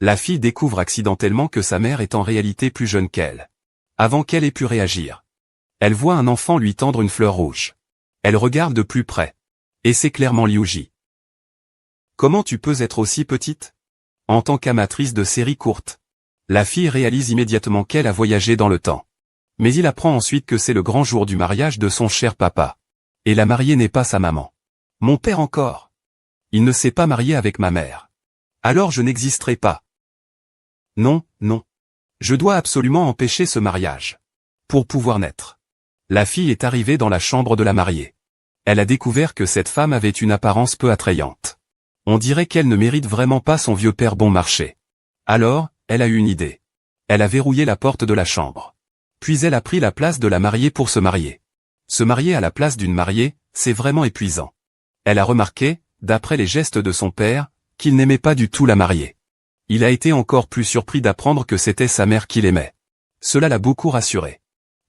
La fille découvre accidentellement que sa mère est en réalité plus jeune qu'elle. Avant qu'elle ait pu réagir, elle voit un enfant lui tendre une fleur rouge. Elle regarde de plus près. Et c'est clairement Liu Ji. Comment tu peux être aussi petite? En tant qu'amatrice de séries courtes, la fille réalise immédiatement qu'elle a voyagé dans le temps. Mais il apprend ensuite que c'est le grand jour du mariage de son cher papa. Et la mariée n'est pas sa maman. Mon père encore. Il ne s'est pas marié avec ma mère. Alors je n'existerai pas. Non, non. Je dois absolument empêcher ce mariage. Pour pouvoir naître. La fille est arrivée dans la chambre de la mariée. Elle a découvert que cette femme avait une apparence peu attrayante. On dirait qu'elle ne mérite vraiment pas son vieux père bon marché. Alors, elle a eu une idée. Elle a verrouillé la porte de la chambre. Puis elle a pris la place de la mariée pour se marier. Se marier à la place d'une mariée, c'est vraiment épuisant. Elle a remarqué, d'après les gestes de son père, qu'il n'aimait pas du tout la mariée. Il a été encore plus surpris d'apprendre que c'était sa mère qui l'aimait. Cela l'a beaucoup rassuré.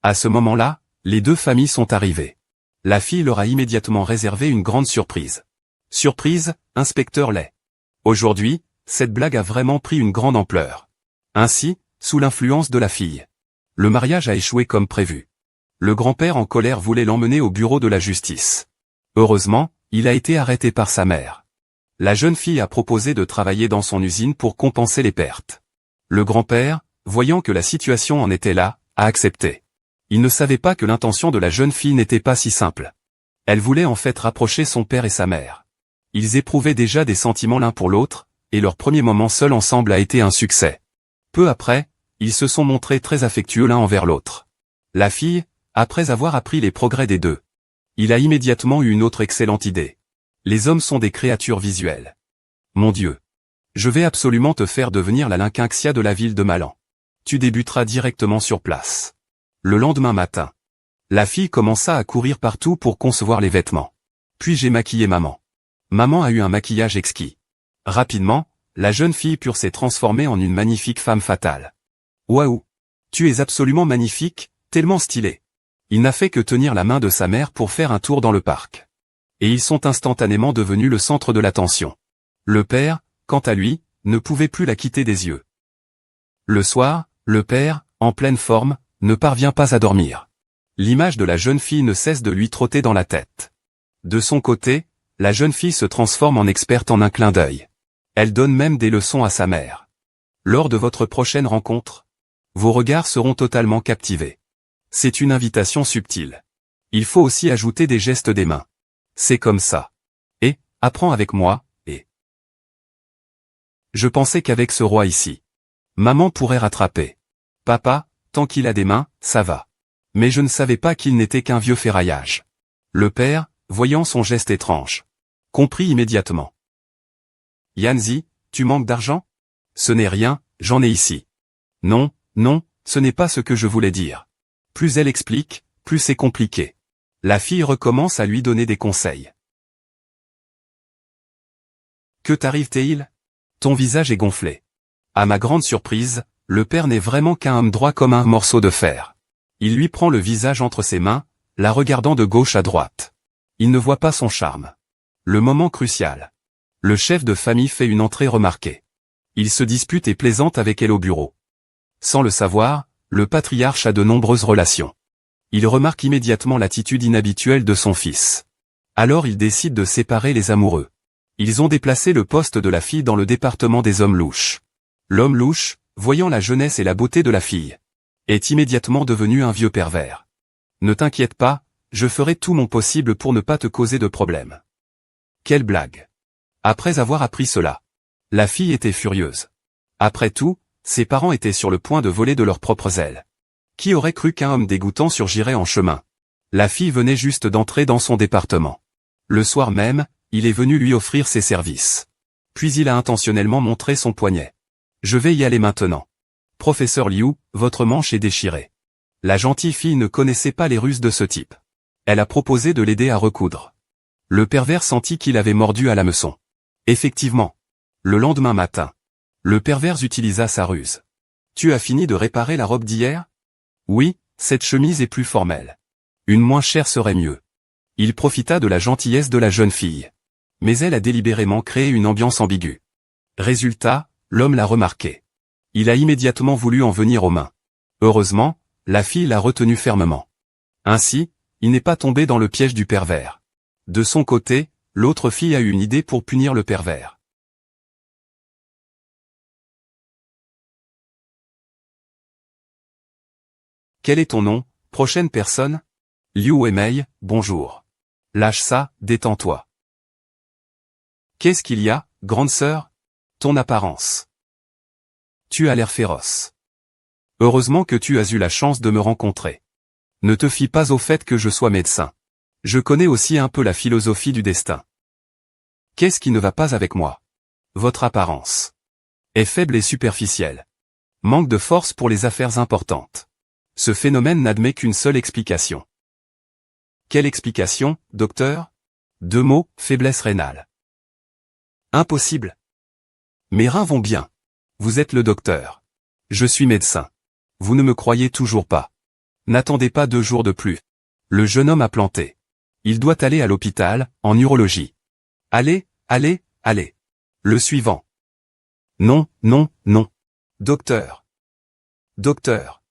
À ce moment-là, les deux familles sont arrivées. La fille leur a immédiatement réservé une grande surprise. Surprise, inspecteur Lay. Aujourd'hui, cette blague a vraiment pris une grande ampleur. Ainsi, sous l'influence de la fille, le mariage a échoué comme prévu. Le grand-père en colère voulait l'emmener au bureau de la justice. Heureusement, il a été arrêté par sa mère. La jeune fille a proposé de travailler dans son usine pour compenser les pertes. Le grand-père, voyant que la situation en était là, a accepté. Il ne savait pas que l'intention de la jeune fille n'était pas si simple. Elle voulait en fait rapprocher son père et sa mère. Ils éprouvaient déjà des sentiments l'un pour l'autre, et leur premier moment seul ensemble a été un succès. Peu après, ils se sont montrés très affectueux l'un envers l'autre. La fille, après avoir appris les progrès des deux, il a immédiatement eu une autre excellente idée. Les hommes sont des créatures visuelles. Mon Dieu. Je vais absolument te faire devenir la Lynxia de la ville de Malan. Tu débuteras directement sur place. Le lendemain matin, la fille commença à courir partout pour concevoir les vêtements. Puis j'ai maquillé maman. Maman a eu un maquillage exquis. Rapidement, la jeune fille pure s'est transformée en une magnifique femme fatale. Waouh! Tu es absolument magnifique, tellement stylée. Il n'a fait que tenir la main de sa mère pour faire un tour dans le parc. Et ils sont instantanément devenus le centre de l'attention. Le père, quant à lui, ne pouvait plus la quitter des yeux. Le soir, le père, en pleine forme, ne parvient pas à dormir. L'image de la jeune fille ne cesse de lui trotter dans la tête. De son côté, la jeune fille se transforme en experte en un clin d'œil. Elle donne même des leçons à sa mère. Lors de votre prochaine rencontre, vos regards seront totalement captivés. C'est une invitation subtile. Il faut aussi ajouter des gestes des mains. C'est comme ça. Et, apprends avec moi, et... Je pensais qu'avec ce roi ici, maman pourrait rattraper. Papa, tant qu'il a des mains, ça va. Mais je ne savais pas qu'il n'était qu'un vieux ferraillage. Le père, voyant son geste étrange, comprit immédiatement. Yanzi, tu manques d'argent? Ce n'est rien, j'en ai ici. Non, non, ce n'est pas ce que je voulais dire. Plus elle explique, plus c'est compliqué. La fille recommence à lui donner des conseils. Que t'arrive-t-il? Ton visage est gonflé. À ma grande surprise, le père n'est vraiment qu'un homme droit comme un morceau de fer. Il lui prend le visage entre ses mains, la regardant de gauche à droite. Il ne voit pas son charme. Le moment crucial. Le chef de famille fait une entrée remarquée. Il se dispute et plaisante avec elle au bureau. Sans le savoir, le patriarche a de nombreuses relations. Il remarque immédiatement l'attitude inhabituelle de son fils. Alors il décide de séparer les amoureux. Ils ont déplacé le poste de la fille dans le département des hommes louches. L'homme louche, voyant la jeunesse et la beauté de la fille, est immédiatement devenu un vieux pervers. Ne t'inquiète pas, je ferai tout mon possible pour ne pas te causer de problème. Quelle blague! Après avoir appris cela, la fille était furieuse. Après tout, ses parents étaient sur le point de voler de leurs propres ailes. Qui aurait cru qu'un homme dégoûtant surgirait en chemin? La fille venait juste d'entrer dans son département. Le soir même, il est venu lui offrir ses services. Puis il a intentionnellement montré son poignet. Je vais y aller maintenant. Professeur Liu, votre manche est déchirée. La gentille fille ne connaissait pas les ruses de ce type. Elle a proposé de l'aider à recoudre. Le pervers sentit qu'il avait mordu à l'hameçon. Effectivement. Le lendemain matin, le pervers utilisa sa ruse. Tu as fini de réparer la robe d'hier? Oui, cette chemise est plus formelle. Une moins chère serait mieux. Il profita de la gentillesse de la jeune fille. Mais elle a délibérément créé une ambiance ambiguë. Résultat, L'homme l'a remarqué. Il a immédiatement voulu en venir aux mains. Heureusement, la fille l'a retenu fermement. Ainsi, il n'est pas tombé dans le piège du pervers. De son côté, l'autre fille a eu une idée pour punir le pervers. Quel est ton nom, prochaine personne? Liu Weimei, bonjour. Lâche ça, détends-toi. Qu'est-ce qu'il y a, grande sœur? Ton apparence. Tu as l'air féroce. Heureusement que tu as eu la chance de me rencontrer. Ne te fie pas au fait que je sois médecin. Je connais aussi un peu la philosophie du destin. Qu'est-ce qui ne va pas avec moi? Votre apparence est faible et superficielle. Manque de force pour les affaires importantes. Ce phénomène n'admet qu'une seule explication. Quelle explication, docteur? 2 mots, faiblesse rénale. Impossible. Mes reins vont bien. Vous êtes le docteur. Je suis médecin. Vous ne me croyez toujours pas. N'attendez pas 2 jours de plus. Le jeune homme a planté. Il doit aller à l'hôpital, en urologie. Allez, allez, allez. Le suivant. Non, non, non. Docteur. Docteur.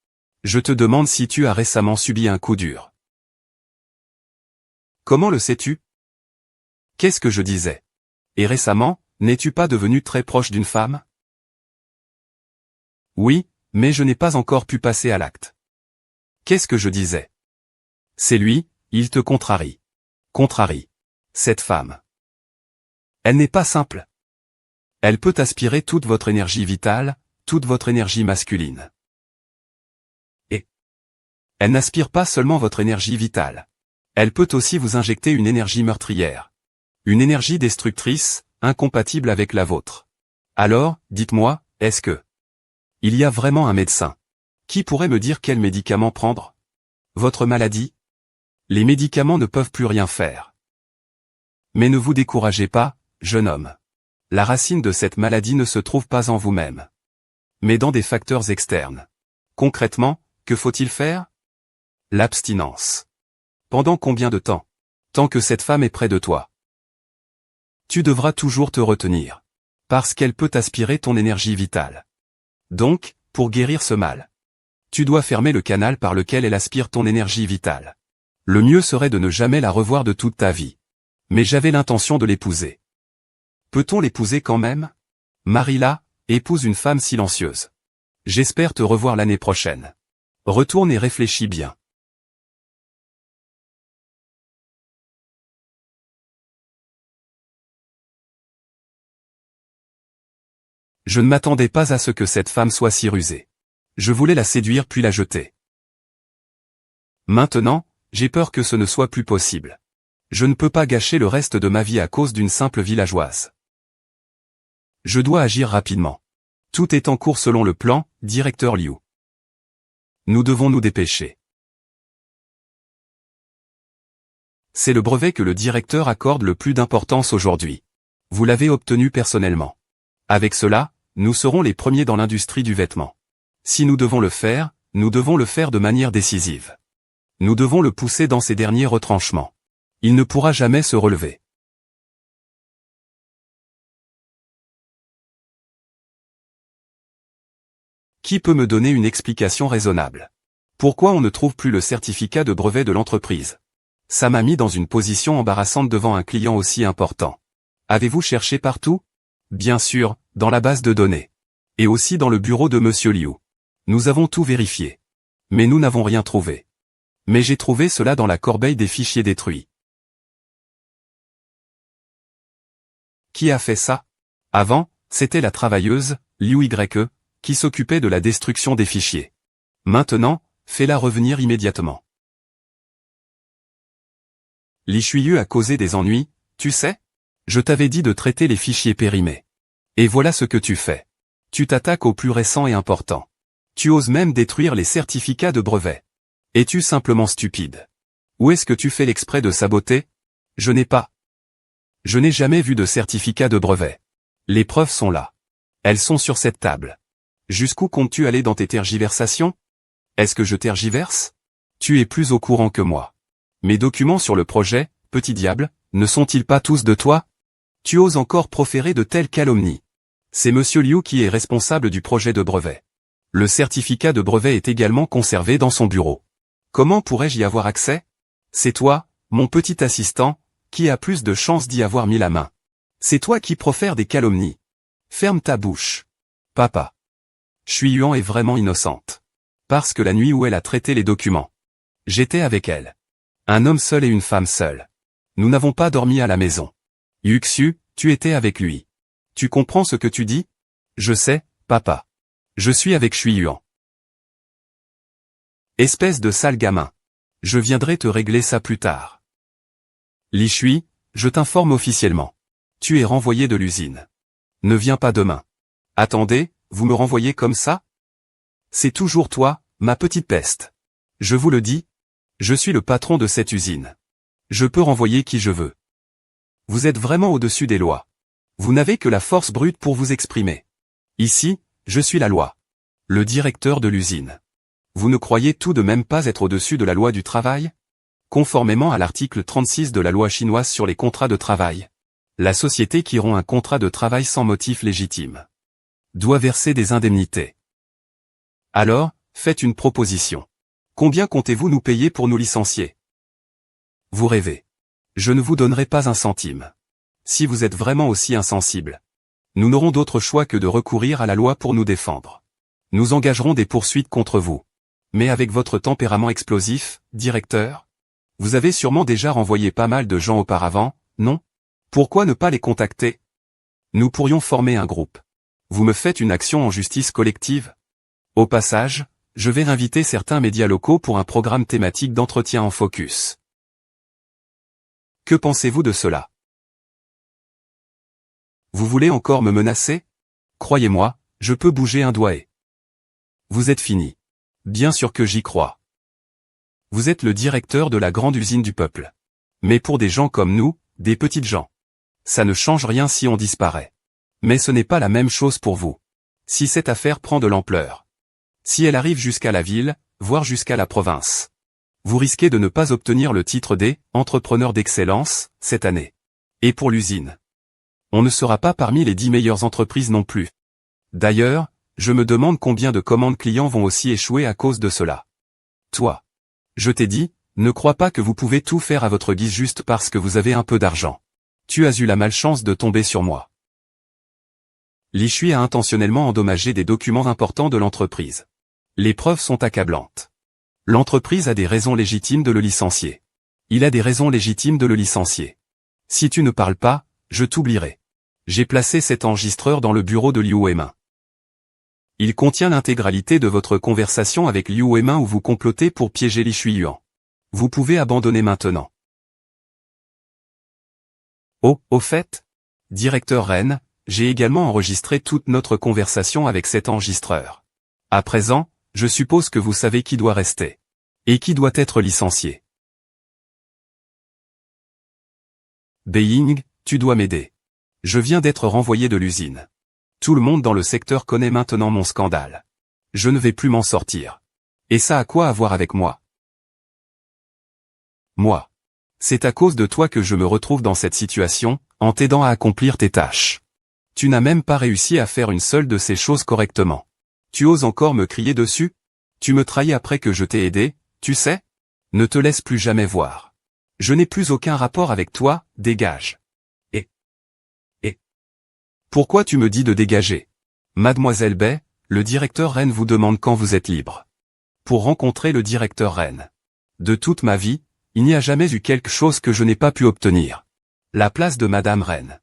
Je te demande si tu as récemment subi un coup dur. Comment le sais-tu? Qu'est-ce que je disais? Et récemment, n'es-tu pas devenu très proche d'une femme? Oui, mais je n'ai pas encore pu passer à l'acte. Qu'est-ce que je disais? C'est lui, il te contrarie. Contrarie. Cette femme. Elle n'est pas simple. Elle peut aspirer toute votre énergie vitale, toute votre énergie masculine. Et elle n'aspire pas seulement votre énergie vitale. Elle peut aussi vous injecter une énergie meurtrière. Une énergie destructrice, incompatible avec la vôtre. Alors, dites-moi, est-ce que il y a vraiment un médecin qui pourrait me dire quel médicament prendre? Votre maladie? Les médicaments ne peuvent plus rien faire. Mais ne vous découragez pas, jeune homme. La racine de cette maladie ne se trouve pas en vous-même, mais dans des facteurs externes. Concrètement, que faut-il faire? L'abstinence. Pendant combien de temps? Tant que cette femme est près de toi. Tu devras toujours te retenir. Parce qu'elle peut aspirer ton énergie vitale. Donc, pour guérir ce mal, tu dois fermer le canal par lequel elle aspire ton énergie vitale. Le mieux serait de ne jamais la revoir de toute ta vie. Mais j'avais l'intention de l'épouser. Peut-on l'épouser quand même? Marie-la, épouse une femme silencieuse. J'espère te revoir l'année prochaine. Retourne et réfléchis bien. Je ne m'attendais pas à ce que cette femme soit si rusée. Je voulais la séduire puis la jeter. Maintenant, j'ai peur que ce ne soit plus possible. Je ne peux pas gâcher le reste de ma vie à cause d'une simple villageoise. Je dois agir rapidement. Tout est en cours selon le plan, directeur Liu. Nous devons nous dépêcher. C'est le brevet que le directeur accorde le plus d'importance aujourd'hui. Vous l'avez obtenu personnellement. Avec cela, nous serons les premiers dans l'industrie du vêtement. Si nous devons le faire, nous devons le faire de manière décisive. Nous devons le pousser dans ses derniers retranchements. Il ne pourra jamais se relever. Qui peut me donner une explication raisonnable? Pourquoi on ne trouve plus le certificat de brevet de l'entreprise? Ça m'a mis dans une position embarrassante devant un client aussi important. Avez-vous cherché partout? Bien sûr, dans la base de données. Et aussi dans le bureau de Monsieur Liu. Nous avons tout vérifié. Mais nous n'avons rien trouvé. Mais j'ai trouvé cela dans la corbeille des fichiers détruits. Qui a fait ça? Avant, c'était la travailleuse, Liu Ye, qui s'occupait de la destruction des fichiers. Maintenant, fais-la revenir immédiatement. Li Shuiyu a causé des ennuis, tu sais? Je t'avais dit de traiter les fichiers périmés. Et voilà ce que tu fais. Tu t'attaques au plus récent et important. Tu oses même détruire les certificats de brevet. Es-tu simplement stupide? Ou est-ce que tu fais l'exprès de saboter? Je n'ai jamais vu de certificat de brevet. Les preuves sont là. Elles sont sur cette table. Jusqu'où comptes-tu aller dans tes tergiversations? Est-ce que je tergiverse? Tu es plus au courant que moi. Mes documents sur le projet, petit diable, ne sont-ils pas tous de toi? Tu oses encore proférer de telles calomnies. C'est Monsieur Liu qui est responsable du projet de brevet. Le certificat de brevet est également conservé dans son bureau. Comment pourrais-je y avoir accès? C'est toi, mon petit assistant, qui a plus de chances d'y avoir mis la main. C'est toi qui profères des calomnies. Ferme ta bouche. Papa. Shui Yuan est vraiment innocente. Parce que la nuit où elle a traité les documents, j'étais avec elle. Un homme seul et une femme seule. Nous n'avons pas dormi à la maison. Yuxiu, tu étais avec lui. Tu comprends ce que tu dis? Je sais, papa. Je suis avec Shui Yuan. Espèce de sale gamin. Je viendrai te régler ça plus tard. Li Shui, je t'informe officiellement. Tu es renvoyé de l'usine. Ne viens pas demain. Attendez, vous me renvoyez comme ça? C'est toujours toi, ma petite peste. Je vous le dis. Je suis le patron de cette usine. Je peux renvoyer qui je veux. Vous êtes vraiment au-dessus des lois. Vous n'avez que la force brute pour vous exprimer. Ici, je suis la loi. Le directeur de l'usine. Vous ne croyez tout de même pas être au-dessus de la loi du travail? Conformément à l'article 36 de la loi chinoise sur les contrats de travail, la société qui rompt un contrat de travail sans motif légitime doit verser des indemnités. Alors, faites une proposition. Combien comptez-vous nous payer pour nous licencier? Vous rêvez. Je ne vous donnerai pas un centime. Si vous êtes vraiment aussi insensible, nous n'aurons d'autre choix que de recourir à la loi pour nous défendre. Nous engagerons des poursuites contre vous. Mais avec votre tempérament explosif, directeur, vous avez sûrement déjà renvoyé pas mal de gens auparavant, non? Pourquoi ne pas les contacter? Nous pourrions former un groupe. Vous me faites une action en justice collective? Au passage, je vais inviter certains médias locaux pour un programme thématique d'entretien en focus. Que pensez-vous de cela? Vous voulez encore me menacer? Croyez-moi, je peux bouger un doigt et... Vous êtes fini. Bien sûr que j'y crois. Vous êtes le directeur de la grande usine du peuple. Mais pour des gens comme nous, des petites gens, ça ne change rien si on disparaît. Mais ce n'est pas la même chose pour vous. Si cette affaire prend de l'ampleur, si elle arrive jusqu'à la ville, voire jusqu'à la province, vous risquez de ne pas obtenir le titre des « entrepreneurs d'excellence » cette année. Et pour l'usine, on ne sera pas parmi les 10 meilleures entreprises non plus. D'ailleurs, je me demande combien de commandes clients vont aussi échouer à cause de cela. Toi, je t'ai dit, ne crois pas que vous pouvez tout faire à votre guise juste parce que vous avez un peu d'argent. Tu as eu la malchance de tomber sur moi. Li Shui a intentionnellement endommagé des documents importants de l'entreprise. Les preuves sont accablantes. L'entreprise a des raisons légitimes de le licencier. Il a des raisons légitimes de le licencier. Si tu ne parles pas, je t'oublierai. J'ai placé cet enregistreur dans le bureau de Liu Weimin. Il contient l'intégralité de votre conversation avec Liu Weimin où vous complotez pour piéger Li Shuiyuan. Vous pouvez abandonner maintenant. Oh, au fait, directeur Ren, j'ai également enregistré toute notre conversation avec cet enregistreur. À présent, je suppose que vous savez qui doit rester. Et qui doit être licencié. Beiying, tu dois m'aider. Je viens d'être renvoyé de l'usine. Tout le monde dans le secteur connaît maintenant mon scandale. Je ne vais plus m'en sortir. Et ça a quoi à voir avec moi? Moi. C'est à cause de toi que je me retrouve dans cette situation, en t'aidant à accomplir tes tâches. Tu n'as même pas réussi à faire une seule de ces choses correctement. Tu oses encore me crier dessus? Tu me trahis après que je t'ai aidé, tu sais? Ne te laisse plus jamais voir. Je n'ai plus aucun rapport avec toi, dégage. Pourquoi tu me dis de dégager? Mademoiselle Bay, le directeur Ren vous demande quand vous êtes libre. Pour rencontrer le directeur Ren. De toute ma vie, il n'y a jamais eu quelque chose que je n'ai pas pu obtenir. La place de Madame Ren.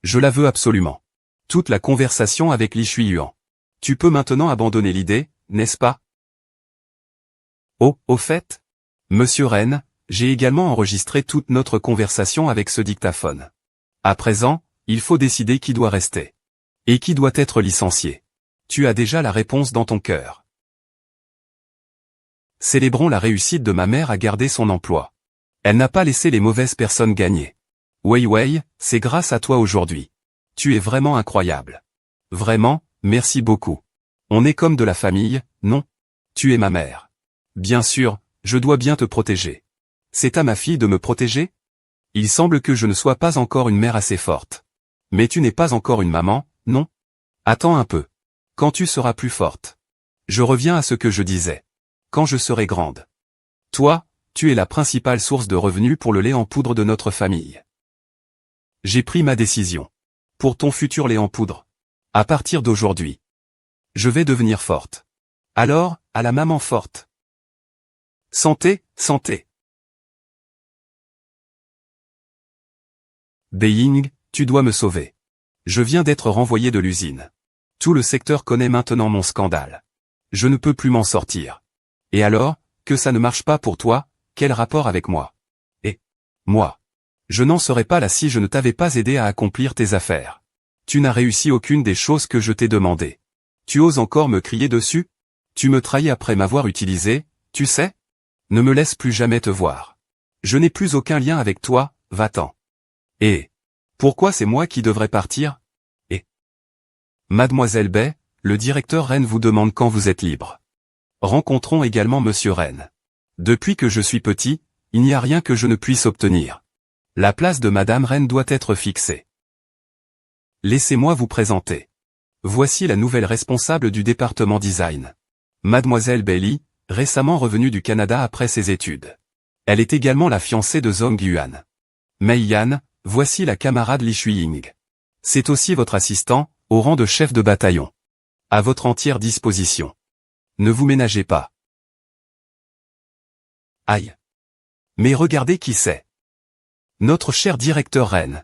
Je la veux absolument. Toute la conversation avec Li Shuiyuan. Tu peux maintenant abandonner l'idée, n'est-ce pas? Oh, au fait, Monsieur Ren, j'ai également enregistré toute notre conversation avec ce dictaphone. À présent, il faut décider qui doit rester. Et qui doit être licencié. Tu as déjà la réponse dans ton cœur. Célébrons la réussite de ma mère à garder son emploi. Elle n'a pas laissé les mauvaises personnes gagner. Wei Wei, c'est grâce à toi aujourd'hui. Tu es vraiment incroyable. Vraiment, merci beaucoup. On est comme de la famille, non? Tu es ma mère. Bien sûr, je dois bien te protéger. C'est à ma fille de me protéger? Il semble que je ne sois pas encore une mère assez forte. Mais tu n'es pas encore une maman, non? Attends un peu. Quand tu seras plus forte. Je reviens à ce que je disais. Quand je serai grande. Toi, tu es la principale source de revenus pour le lait en poudre de notre famille. J'ai pris ma décision. Pour ton futur lait en poudre. À partir d'aujourd'hui. Je vais devenir forte. Alors, à la maman forte. Santé, santé. Beiying, tu dois me sauver. Je viens d'être renvoyé de l'usine. Tout le secteur connaît maintenant mon scandale. Je ne peux plus m'en sortir. Et alors, que ça ne marche pas pour toi, quel rapport avec moi? Et moi. Je n'en serais pas là si je ne t'avais pas aidé à accomplir tes affaires. Tu n'as réussi aucune des choses que je t'ai demandé. Tu oses encore me crier dessus? Tu me trahis après m'avoir utilisé, tu sais? Ne me laisse plus jamais te voir. Je n'ai plus aucun lien avec toi, va-t'en. Et pourquoi c'est moi qui devrais partir? Et Mademoiselle Bay, le directeur Ren vous demande quand vous êtes libre. Rencontrons également Monsieur Ren. Depuis que je suis petit, il n'y a rien que je ne puisse obtenir. La place de Madame Ren doit être fixée. Laissez-moi vous présenter. Voici la nouvelle responsable du département design. Mademoiselle Bailey, récemment revenue du Canada après ses études. Elle est également la fiancée de Zhong Yuan. Mei Yan, voici la camarade Li Shuiying. C'est aussi votre assistant, au rang de chef de bataillon. À votre entière disposition. Ne vous ménagez pas. Aïe. Mais regardez qui c'est. Notre cher directeur Ren.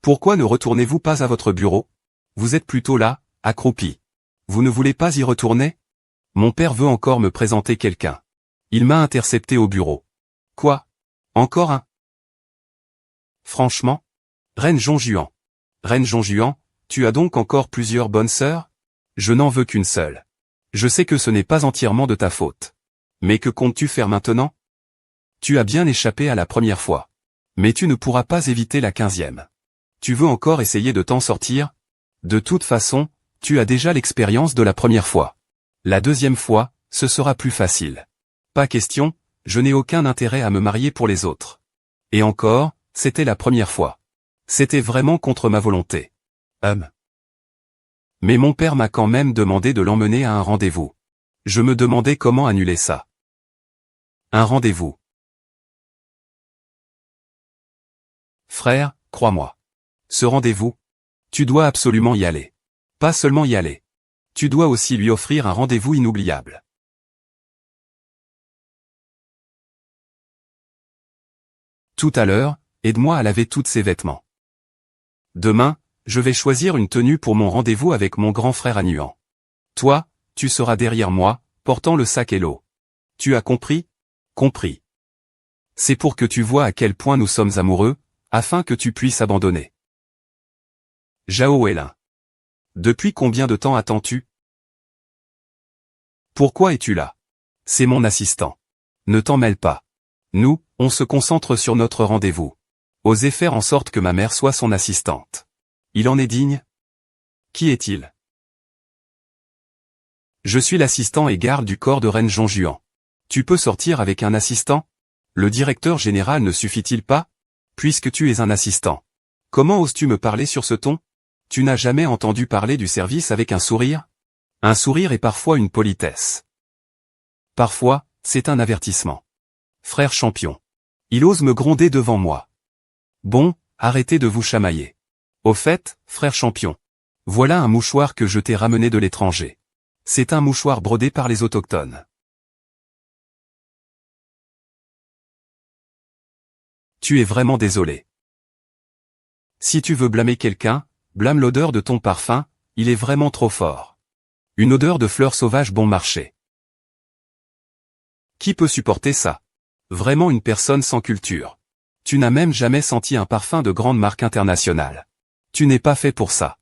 Pourquoi ne retournez-vous pas à votre bureau? Vous êtes plutôt là, accroupi. Vous ne voulez pas y retourner? Mon père veut encore me présenter quelqu'un. Il m'a intercepté au bureau. Quoi? Encore un? Franchement? Ren Zhongjuan. Ren Zhongjuan, tu as donc encore plusieurs bonnes sœurs? Je n'en veux qu'une seule. Je sais que ce n'est pas entièrement de ta faute. Mais que comptes-tu faire maintenant? Tu as bien échappé à la première fois. Mais tu ne pourras pas éviter la 15e. Tu veux encore essayer de t'en sortir? De toute façon, tu as déjà l'expérience de la première fois. La deuxième fois, ce sera plus facile. Pas question, je n'ai aucun intérêt à me marier pour les autres. Et encore, c'était la première fois. C'était vraiment contre ma volonté. Mais mon père m'a quand même demandé de l'emmener à un rendez-vous. Je me demandais comment annuler ça. Un rendez-vous. Frère, crois-moi. Ce rendez-vous, tu dois absolument y aller. Pas seulement y aller. Tu dois aussi lui offrir un rendez-vous inoubliable. Tout à l'heure, aide-moi à laver tous ces vêtements. Demain, je vais choisir une tenue pour mon rendez-vous avec mon grand frère Anuan. Toi, tu seras derrière moi, portant le sac et l'eau. Tu as compris? Compris. C'est pour que tu vois à quel point nous sommes amoureux, afin que tu puisses abandonner. Zhao Weilin. Depuis combien de temps attends-tu? Pourquoi es-tu là? C'est mon assistant. Ne t'en mêle pas. Nous, on se concentre sur notre rendez-vous. Osez faire en sorte que ma mère soit son assistante. Il en est digne? Qui est-il? Je suis l'assistant et garde du corps de Ren Zhongjuan. Tu peux sortir avec un assistant? Le directeur général ne suffit-il pas? Puisque tu es un assistant. Comment oses-tu me parler sur ce ton? Tu n'as jamais entendu parler du service avec un sourire? Un sourire est parfois une politesse. Parfois, c'est un avertissement. Frère champion. Il ose me gronder devant moi. Bon, arrêtez de vous chamailler. Au fait, frère champion. Voilà un mouchoir que je t'ai ramené de l'étranger. C'est un mouchoir brodé par les autochtones. Tu es vraiment désolé. Si tu veux blâmer quelqu'un, blâme l'odeur de ton parfum, il est vraiment trop fort. Une odeur de fleurs sauvages bon marché. Qui peut supporter ça? Vraiment une personne sans culture. Tu n'as même jamais senti un parfum de grande marque internationale. Tu n'es pas fait pour ça.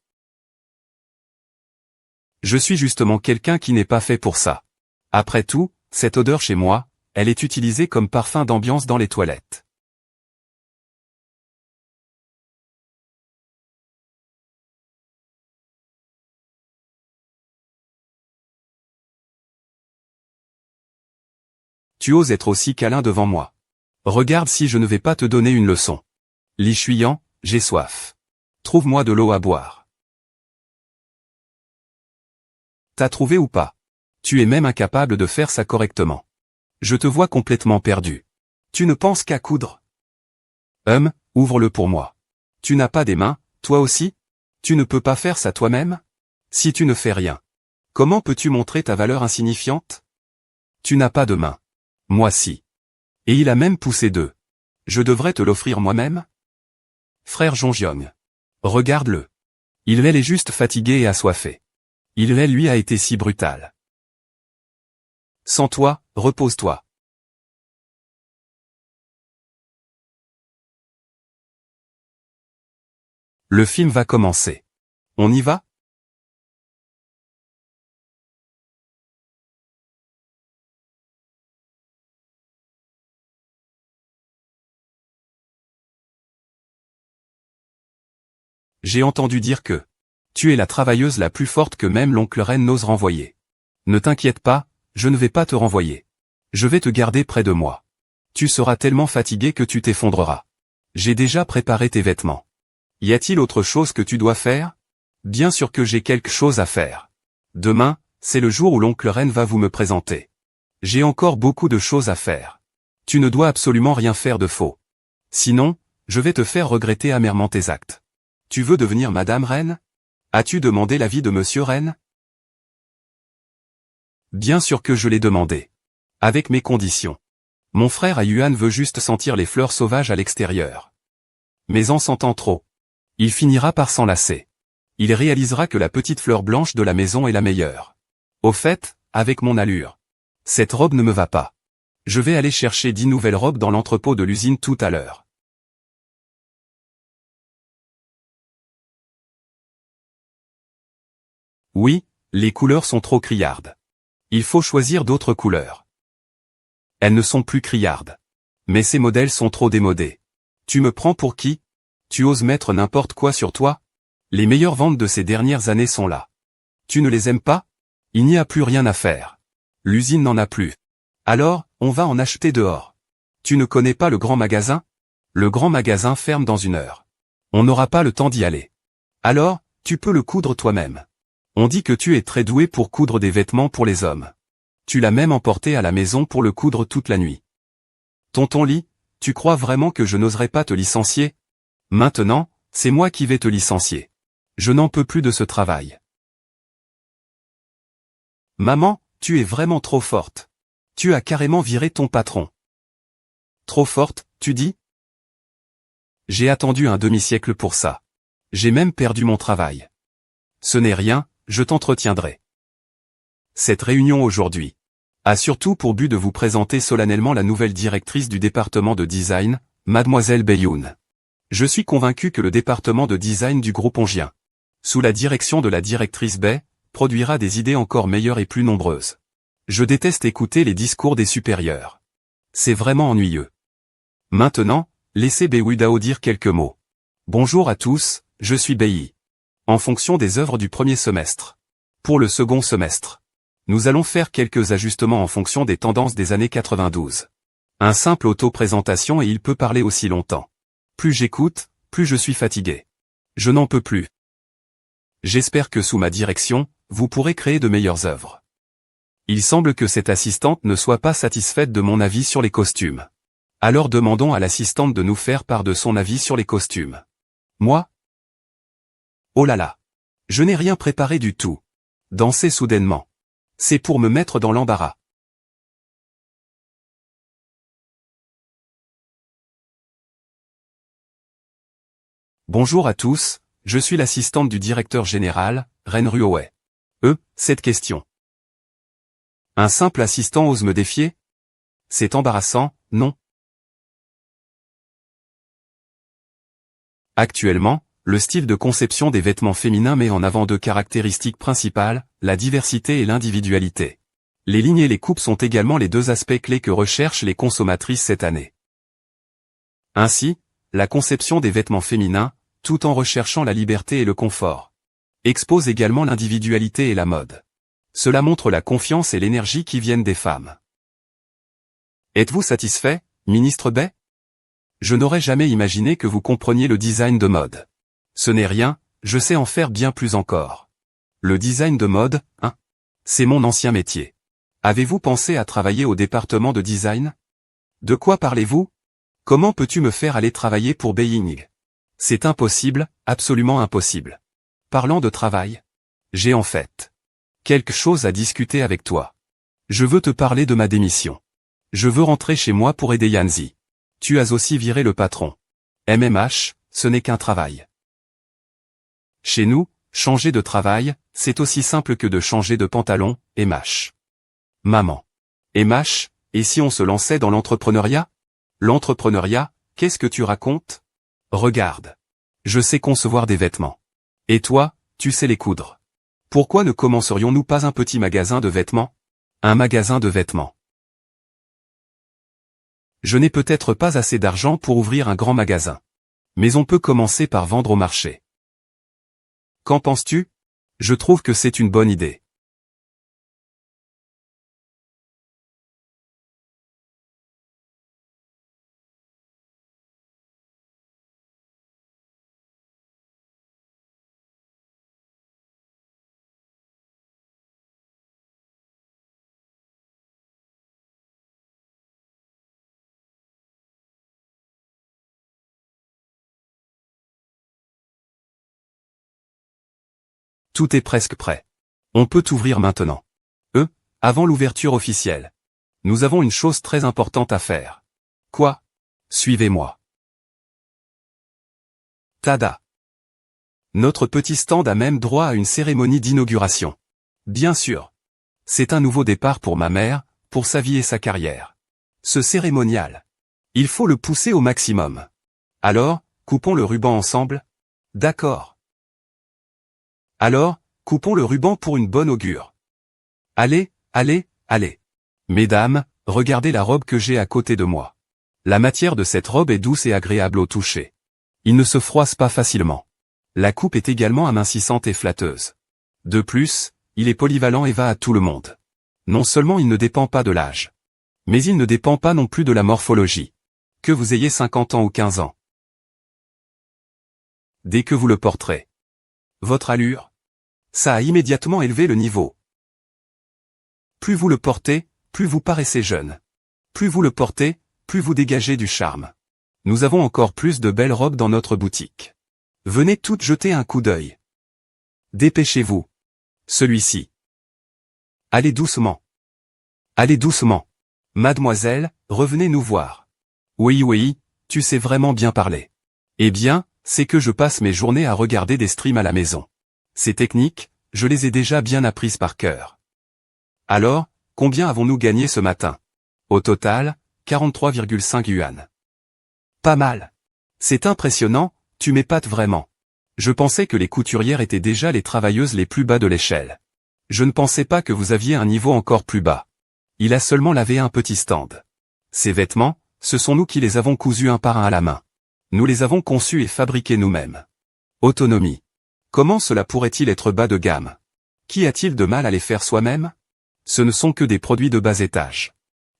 Je suis justement quelqu'un qui n'est pas fait pour ça. Après tout, cette odeur chez moi, elle est utilisée comme parfum d'ambiance dans les toilettes. Tu oses être aussi câlin devant moi. Regarde si je ne vais pas te donner une leçon. Li Shuyan, j'ai soif. Trouve-moi de l'eau à boire. T'as trouvé ou pas? Tu es même incapable de faire ça correctement. Je te vois complètement perdu. Tu ne penses qu'à coudre? Ouvre-le pour moi. Tu n'as pas des mains, toi aussi? Tu ne peux pas faire ça toi-même? Si tu ne fais rien, comment peux-tu montrer ta valeur insignifiante? Tu n'as pas de mains. Moi si. Et il a même poussé deux. Je devrais te l'offrir moi-même? Frère Jonjiong. Regarde-le. Il est juste fatigué et assoiffé. Lui a été si brutal. Sans toi, repose-toi. Le film va commencer. On y va? J'ai entendu dire que tu es la travailleuse la plus forte que même l'oncle Ren n'ose renvoyer. Ne t'inquiète pas, je ne vais pas te renvoyer. Je vais te garder près de moi. Tu seras tellement fatigué que tu t'effondreras. J'ai déjà préparé tes vêtements. Y a-t-il autre chose que tu dois faire? Bien sûr que j'ai quelque chose à faire. Demain, c'est le jour où l'oncle Ren va vous me présenter. J'ai encore beaucoup de choses à faire. Tu ne dois absolument rien faire de faux. Sinon, je vais te faire regretter amèrement tes actes. Tu veux devenir Madame Ren? As-tu demandé l'avis de Monsieur Ren? Bien sûr que je l'ai demandé. Avec mes conditions. Mon frère Ayuan veut juste sentir les fleurs sauvages à l'extérieur. Mais en sentant trop, il finira par s'enlacer. Il réalisera que la petite fleur blanche de la maison est la meilleure. Au fait, avec mon allure, cette robe ne me va pas. Je vais aller chercher 10 nouvelles robes dans l'entrepôt de l'usine tout à l'heure. Oui, les couleurs sont trop criardes. Il faut choisir d'autres couleurs. Elles ne sont plus criardes. Mais ces modèles sont trop démodés. Tu me prends pour qui? Tu oses mettre n'importe quoi sur toi? Les meilleures ventes de ces dernières années sont là. Tu ne les aimes pas? Il n'y a plus rien à faire. L'usine n'en a plus. Alors, on va en acheter dehors. Tu ne connais pas le grand magasin? Le grand magasin ferme dans 1 heure. On n'aura pas le temps d'y aller. Alors, tu peux le coudre toi-même. On dit que tu es très doué pour coudre des vêtements pour les hommes. Tu l'as même emporté à la maison pour le coudre toute la nuit. Tonton Lee, tu crois vraiment que je n'oserais pas te licencier? Maintenant, c'est moi qui vais te licencier. Je n'en peux plus de ce travail. Maman, tu es vraiment trop forte. Tu as carrément viré ton patron. Trop forte, tu dis? J'ai attendu un demi-siècle pour ça. J'ai même perdu mon travail. Ce n'est rien, je t'entretiendrai. Cette réunion aujourd'hui a surtout pour but de vous présenter solennellement la nouvelle directrice du département de design, Mademoiselle Baeyoon. Je suis convaincu que le département de design du groupe Ongien, sous la direction de la directrice Bae, produira des idées encore meilleures et plus nombreuses. Je déteste écouter les discours des supérieurs. C'est vraiment ennuyeux. Maintenant, laissez Bae Wudao dire quelques mots. Bonjour à tous, je suis Bae. En fonction des œuvres du premier semestre. Pour le second semestre, nous allons faire quelques ajustements en fonction des tendances des années 92. Un simple auto-présentation et il peut parler aussi longtemps. Plus j'écoute, plus je suis fatigué. Je n'en peux plus. J'espère que sous ma direction, vous pourrez créer de meilleures œuvres. Il semble que cette assistante ne soit pas satisfaite de mon avis sur les costumes. Alors demandons à l'assistante de nous faire part de son avis sur les costumes. Moi? Oh là là. Je n'ai rien préparé du tout. Danser soudainement. C'est pour me mettre dans l'embarras. Bonjour à tous, je suis l'assistante du directeur général, Ren Ruoe. Cette question. Un simple assistant ose me défier? C'est embarrassant, non? Actuellement, le style de conception des vêtements féminins met en avant 2 caractéristiques principales, la diversité et l'individualité. Les lignes et les coupes sont également les 2 aspects clés que recherchent les consommatrices cette année. Ainsi, la conception des vêtements féminins, tout en recherchant la liberté et le confort, expose également l'individualité et la mode. Cela montre la confiance et l'énergie qui viennent des femmes. Êtes-vous satisfait, ministre Bae? Je n'aurais jamais imaginé que vous compreniez le design de mode. Ce n'est rien, je sais en faire bien plus encore. Le design de mode, hein? C'est mon ancien métier. Avez-vous pensé à travailler au département de design? De quoi parlez-vous? Comment peux-tu me faire aller travailler pour Beijing? C'est impossible, absolument impossible. Parlant de travail, j'ai en fait quelque chose à discuter avec toi. Je veux te parler de ma démission. Je veux rentrer chez moi pour aider Yanzi. Tu as aussi viré le patron. MMH, ce n'est qu'un travail. Chez nous, changer de travail, c'est aussi simple que de changer de pantalon, MH. Maman. MH, et si on se lançait dans l'entrepreneuriat? L'entrepreneuriat, qu'est-ce que tu racontes? Regarde. Je sais concevoir des vêtements. Et toi, tu sais les coudre. Pourquoi ne commencerions-nous pas un petit magasin de vêtements? Un magasin de vêtements. Je n'ai peut-être pas assez d'argent pour ouvrir un grand magasin. Mais on peut commencer par vendre au marché. Qu'en penses-tu? Je trouve que c'est une bonne idée. Tout est presque prêt. On peut ouvrir maintenant. Avant l'ouverture officielle. Nous avons une chose très importante à faire. Quoi? Suivez-moi. Tada! Notre petit stand a même droit à une cérémonie d'inauguration. Bien sûr. C'est un nouveau départ pour ma mère, pour sa vie et sa carrière. Ce cérémonial. Il faut le pousser au maximum. Alors, coupons le ruban ensemble? D'accord. Alors, coupons le ruban pour une bonne augure. Allez, allez, allez. Mesdames, regardez la robe que j'ai à côté de moi. La matière de cette robe est douce et agréable au toucher. Il ne se froisse pas facilement. La coupe est également amincissante et flatteuse. De plus, il est polyvalent et va à tout le monde. Non seulement il ne dépend pas de l'âge, mais il ne dépend pas non plus de la morphologie. Que vous ayez 50 ans ou 15 ans. Dès que vous le porterez. Votre allure? Ça a immédiatement élevé le niveau. Plus vous le portez, plus vous paraissez jeune. Plus vous le portez, plus vous dégagez du charme. Nous avons encore plus de belles robes dans notre boutique. Venez toutes jeter un coup d'œil. Dépêchez-vous. Celui-ci. Allez doucement. Allez doucement. Mademoiselle, revenez nous voir. Oui, oui, tu sais vraiment bien parler. Eh bien, c'est que je passe mes journées à regarder des streams à la maison. Ces techniques, je les ai déjà bien apprises par cœur. Alors, combien avons-nous gagné ce matin? Au total, 43,5 yuan. Pas mal. C'est impressionnant, tu m'épates vraiment. Je pensais que les couturières étaient déjà les travailleuses les plus bas de l'échelle. Je ne pensais pas que vous aviez un niveau encore plus bas. Il a seulement lavé un petit stand. Ces vêtements, ce sont nous qui les avons cousus un par un à la main. Nous les avons conçus et fabriqués nous-mêmes. Autonomie. Comment cela pourrait-il être bas de gamme? Qu'y a-t-il de mal à les faire soi-même? Ce ne sont que des produits de bas étage.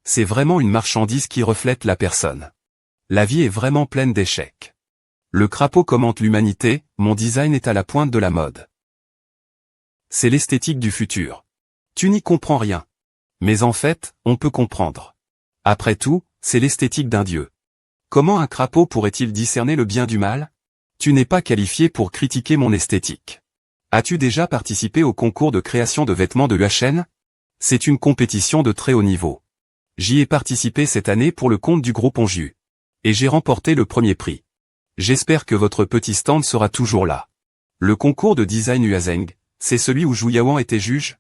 C'est vraiment une marchandise qui reflète la personne. La vie est vraiment pleine d'échecs. Le crapaud commente l'humanité, mon design est à la pointe de la mode. C'est l'esthétique du futur. Tu n'y comprends rien. Mais en fait, on peut comprendre. Après tout, c'est l'esthétique d'un dieu. Comment un crapaud pourrait-il discerner le bien du mal? Tu n'es pas qualifié pour critiquer mon esthétique. As-tu déjà participé au concours de création de vêtements de l'UHN? C'est une compétition de très haut niveau. J'y ai participé cette année pour le compte du groupe Onju. Et j'ai remporté le premier prix. J'espère que votre petit stand sera toujours là. Le concours de design Huazeng, c'est celui où Zhu Yaoan était juge?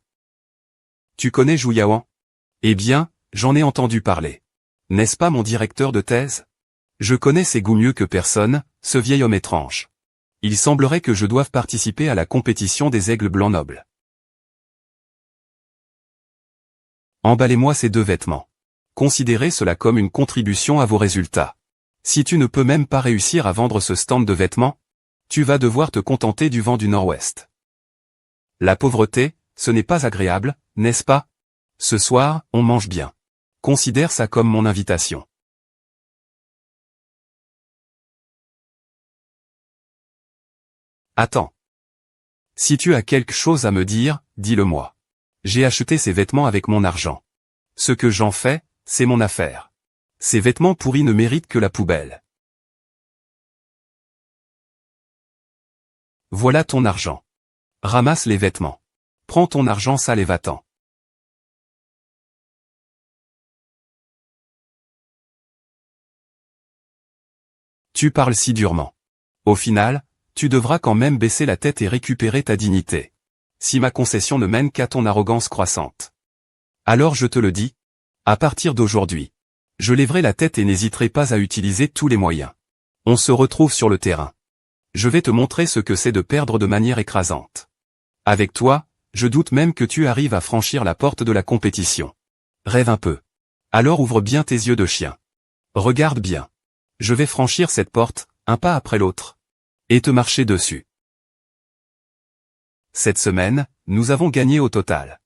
Tu connais Zhu Yaoan? Eh bien, j'en ai entendu parler. N'est-ce pas mon directeur de thèse? Je connais ses goûts mieux que personne, ce vieil homme étrange. Il semblerait que je doive participer à la compétition des aigles blancs nobles. Emballez-moi ces deux vêtements. Considérez cela comme une contribution à vos résultats. Si tu ne peux même pas réussir à vendre ce stand de vêtements, tu vas devoir te contenter du vent du Nord-Ouest. La pauvreté, ce n'est pas agréable, n'est-ce pas? Ce soir, on mange bien. Considère ça comme mon invitation. Attends. Si tu as quelque chose à me dire, dis-le-moi. J'ai acheté ces vêtements avec mon argent. Ce que j'en fais, c'est mon affaire. Ces vêtements pourris ne méritent que la poubelle. Voilà ton argent. Ramasse les vêtements. Prends ton argent sale et va-t'en. Tu parles si durement. Au final, tu devras quand même baisser la tête et récupérer ta dignité. Si ma concession ne mène qu'à ton arrogance croissante. Alors je te le dis, à partir d'aujourd'hui, je lèverai la tête et n'hésiterai pas à utiliser tous les moyens. On se retrouve sur le terrain. Je vais te montrer ce que c'est de perdre de manière écrasante. Avec toi, je doute même que tu arrives à franchir la porte de la compétition. Rêve un peu. Alors ouvre bien tes yeux de chien. Regarde bien. Je vais franchir cette porte, un pas après l'autre. Et te marcher dessus. Cette semaine, nous avons gagné au total.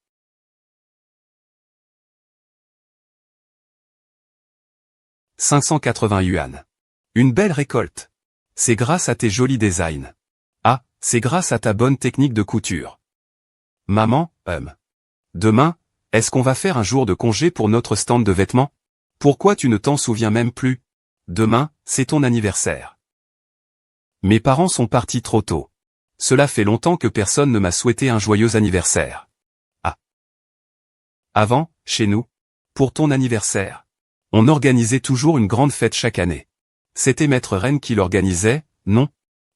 580 yuan. Une belle récolte. C'est grâce à tes jolis designs. Ah, c'est grâce à ta bonne technique de couture. Maman, demain, est-ce qu'on va faire un jour de congé pour notre stand de vêtements? Pourquoi tu ne t'en souviens même plus? Demain, c'est ton anniversaire. Mes parents sont partis trop tôt. Cela fait longtemps que personne ne m'a souhaité un joyeux anniversaire. Ah. Avant, chez nous, pour ton anniversaire, on organisait toujours une grande fête chaque année. C'était Maître Reine qui l'organisait, non?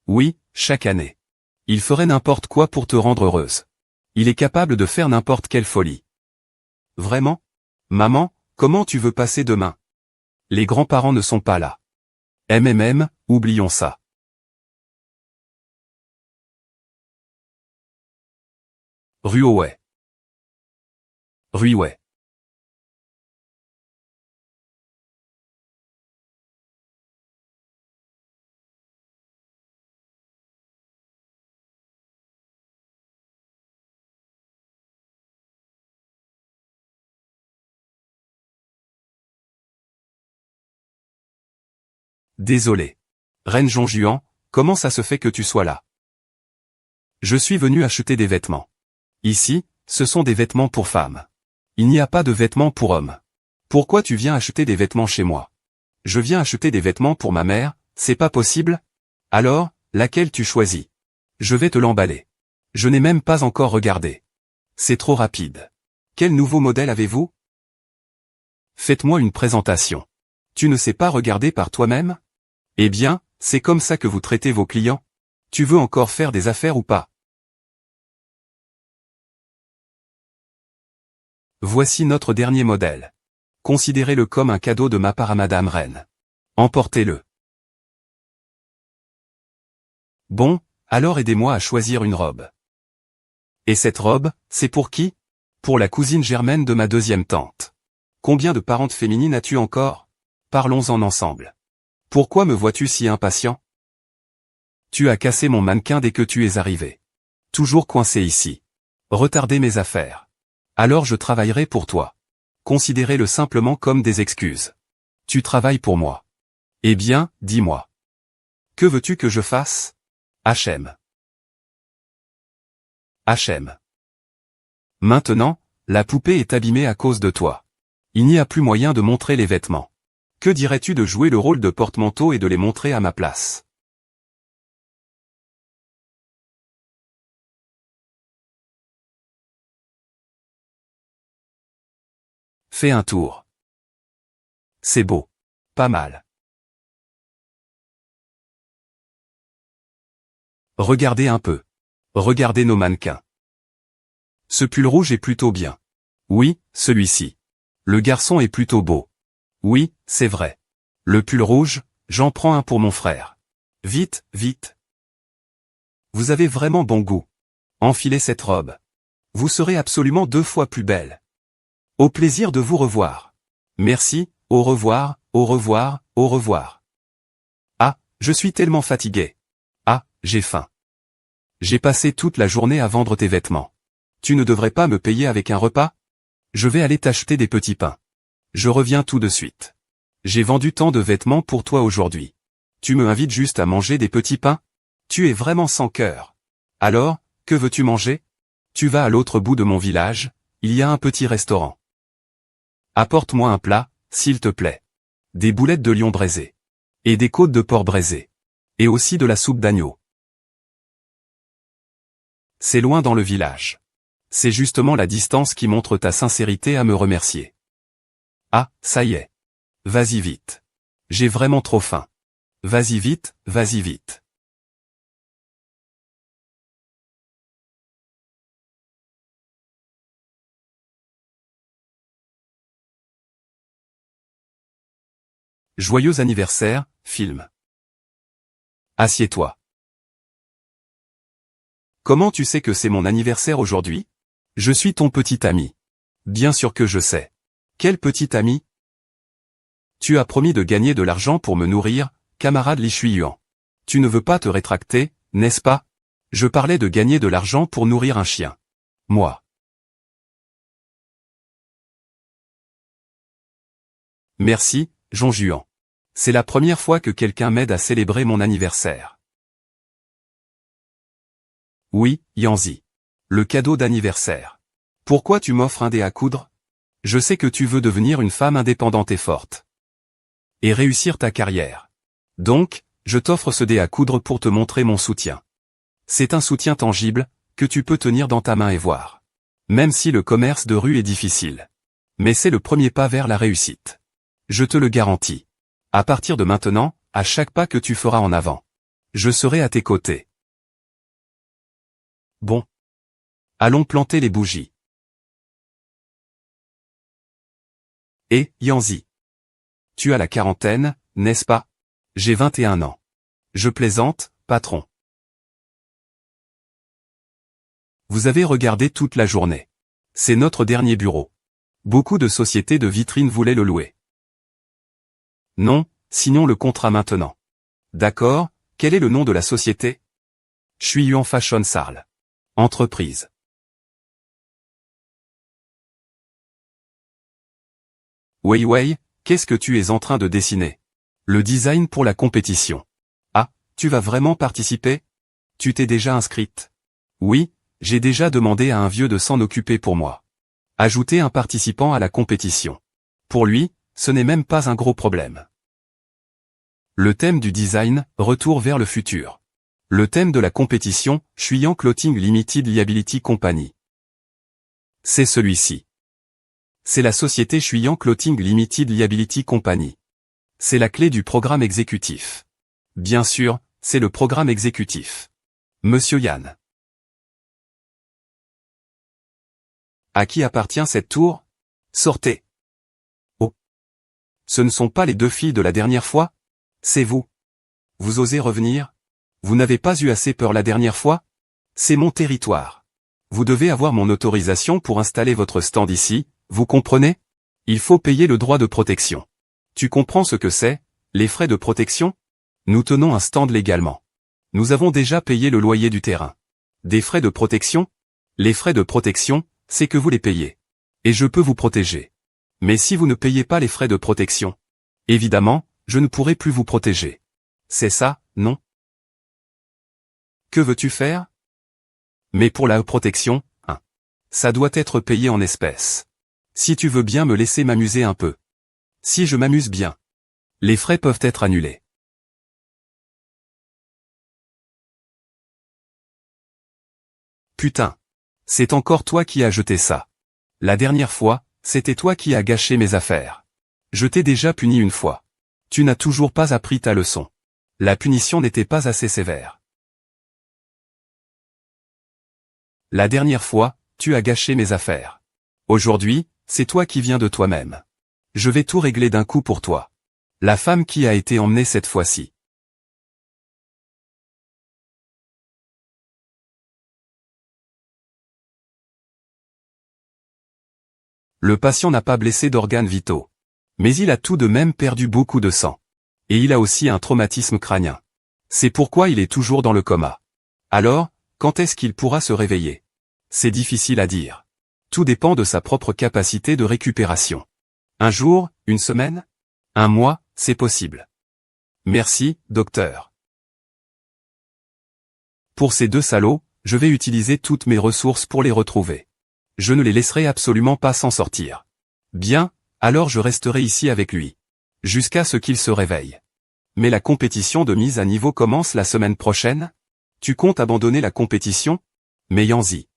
Oui, chaque année. Il ferait n'importe quoi pour te rendre heureuse. Il est capable de faire n'importe quelle folie. Vraiment? Maman, comment tu veux passer demain? Les grands-parents ne sont pas là. Oublions ça. Ruoouais. Ruiouais. Désolé. Reine Jonjuan, comment ça se fait que tu sois là? Je suis venu acheter des vêtements. Ici, ce sont des vêtements pour femmes. Il n'y a pas de vêtements pour hommes. Pourquoi tu viens acheter des vêtements chez moi? Je viens acheter des vêtements pour ma mère, c'est pas possible? Alors, laquelle tu choisis? Je vais te l'emballer. Je n'ai même pas encore regardé. C'est trop rapide. Quel nouveau modèle avez-vous? Faites-moi une présentation. Tu ne sais pas regarder par toi-même? Eh bien, c'est comme ça que vous traitez vos clients? Tu veux encore faire des affaires ou pas? Voici notre dernier modèle. Considérez-le comme un cadeau de ma part à Madame Reine. Emportez-le. Bon, alors aidez-moi à choisir une robe. Et cette robe, c'est pour qui? Pour la cousine germaine de ma deuxième tante. Combien de parentes féminines as-tu encore? Parlons-en ensemble. Pourquoi me vois-tu si impatient? Tu as cassé mon mannequin dès que tu es arrivé. Toujours coincé ici. Retardé mes affaires. Alors je travaillerai pour toi. Considérez-le simplement comme des excuses. Tu travailles pour moi. Eh bien, dis-moi. Que veux-tu que je fasse? H.M. H.M. Maintenant, la poupée est abîmée à cause de toi. Il n'y a plus moyen de montrer les vêtements. Que dirais-tu de jouer le rôle de porte-manteau et de les montrer à ma place? Fais un tour. C'est beau. Pas mal. Regardez un peu. Regardez nos mannequins. Ce pull rouge est plutôt bien. Oui, celui-ci. Le garçon est plutôt beau. Oui, c'est vrai. Le pull rouge, j'en prends un pour mon frère. Vite, vite. Vous avez vraiment bon goût. Enfilez cette robe. Vous serez absolument 2 fois plus belle. Au plaisir de vous revoir. Merci, au revoir, au revoir, au revoir. Ah, je suis tellement fatigué. Ah, j'ai faim. J'ai passé toute la journée à vendre tes vêtements. Tu ne devrais pas me payer avec un repas? Je vais aller t'acheter des petits pains. Je reviens tout de suite. J'ai vendu tant de vêtements pour toi aujourd'hui. Tu me invites juste à manger des petits pains? Tu es vraiment sans cœur. Alors, que veux-tu manger? Tu vas à l'autre bout de mon village, il y a un petit restaurant. Apporte-moi un plat, s'il te plaît. Des boulettes de lion braisées. Et des côtes de porc braisées. Et aussi de la soupe d'agneau. C'est loin dans le village. C'est justement la distance qui montre ta sincérité à me remercier. Ah, ça y est. Vas-y vite. J'ai vraiment trop faim. Vas-y vite, vas-y vite. Joyeux anniversaire, film. Assieds-toi. Comment tu sais que c'est mon anniversaire aujourd'hui? Je suis ton petit ami. Bien sûr que je sais. Quel petit ami? Tu as promis de gagner de l'argent pour me nourrir, camarade Li Shuiyuan. Tu ne veux pas te rétracter, n'est-ce pas? Je parlais de gagner de l'argent pour nourrir un chien. Moi. Merci, Zhong Juan. C'est la première fois que quelqu'un m'aide à célébrer mon anniversaire. Oui, Yanzi. Le cadeau d'anniversaire. Pourquoi tu m'offres un dé à coudre? Je sais que tu veux devenir une femme indépendante et forte. Et réussir ta carrière. Donc, je t'offre ce dé à coudre pour te montrer mon soutien. C'est un soutien tangible, que tu peux tenir dans ta main et voir. Même si le commerce de rue est difficile. Mais c'est le premier pas vers la réussite. Je te le garantis. À partir de maintenant, à chaque pas que tu feras en avant, je serai à tes côtés. Bon. Allons planter les bougies. Et, Yanzi. Tu as la quarantaine, n'est-ce pas? J'ai 21 ans. Je plaisante, patron. Vous avez regardé toute la journée. C'est notre dernier bureau. Beaucoup de sociétés de vitrines voulaient le louer. Non, signons le contrat maintenant. D'accord, quel est le nom de la société? Shuiyuan Fashion Sarl. Entreprise. Wei Wei, qu'est-ce que tu es en train de dessiner? Le design pour la compétition. Ah, tu vas vraiment participer? Tu t'es déjà inscrite? Oui, j'ai déjà demandé à un vieux de s'en occuper pour moi. Ajouter un participant à la compétition. Pour lui, ce n'est même pas un gros problème. Le thème du design, retour vers le futur. Le thème de la compétition, Shuiyuan Clothing Limited Liability Company. C'est celui-ci. C'est la société Shuiyuan Clothing Limited Liability Company. C'est la clé du programme exécutif. Bien sûr, c'est le programme exécutif. Monsieur Yan. À qui appartient cette tour? Sortez. Oh. Ce ne sont pas les deux filles de la dernière fois? C'est vous. Vous osez revenir? Vous n'avez pas eu assez peur la dernière fois? C'est mon territoire. Vous devez avoir mon autorisation pour installer votre stand ici, vous comprenez? Il faut payer le droit de protection. Tu comprends ce que c'est, les frais de protection? Nous tenons un stand légalement. Nous avons déjà payé le loyer du terrain. Des frais de protection? Les frais de protection, c'est que vous les payez. Et je peux vous protéger. Mais si vous ne payez pas les frais de protection, évidemment, je ne pourrai plus vous protéger. C'est ça, non? Que veux-tu faire? Mais pour la protection, hein. Ça doit être payé en espèces. Si tu veux bien me laisser m'amuser un peu. Si je m'amuse bien. Les frais peuvent être annulés. Putain. C'est encore toi qui as jeté ça. La dernière fois, c'était toi qui as gâché mes affaires. Je t'ai déjà puni une fois. Tu n'as toujours pas appris ta leçon. La punition n'était pas assez sévère. La dernière fois, tu as gâché mes affaires. Aujourd'hui, c'est toi qui viens de toi-même. Je vais tout régler d'un coup pour toi. La femme qui a été emmenée cette fois-ci. Le patient n'a pas blessé d'organes vitaux. Mais il a tout de même perdu beaucoup de sang. Et il a aussi un traumatisme crânien. C'est pourquoi il est toujours dans le coma. Alors, quand est-ce qu'il pourra se réveiller? C'est difficile à dire. Tout dépend de sa propre capacité de récupération. Un jour, une semaine? Un mois, c'est possible. Merci, docteur. Pour ces deux salauds, je vais utiliser toutes mes ressources pour les retrouver. Je ne les laisserai absolument pas s'en sortir. Bien, alors je resterai ici avec lui. Jusqu'à ce qu'il se réveille. Mais la compétition de mise à niveau commence la semaine prochaine? Tu comptes abandonner la compétition? Mais Yanzi.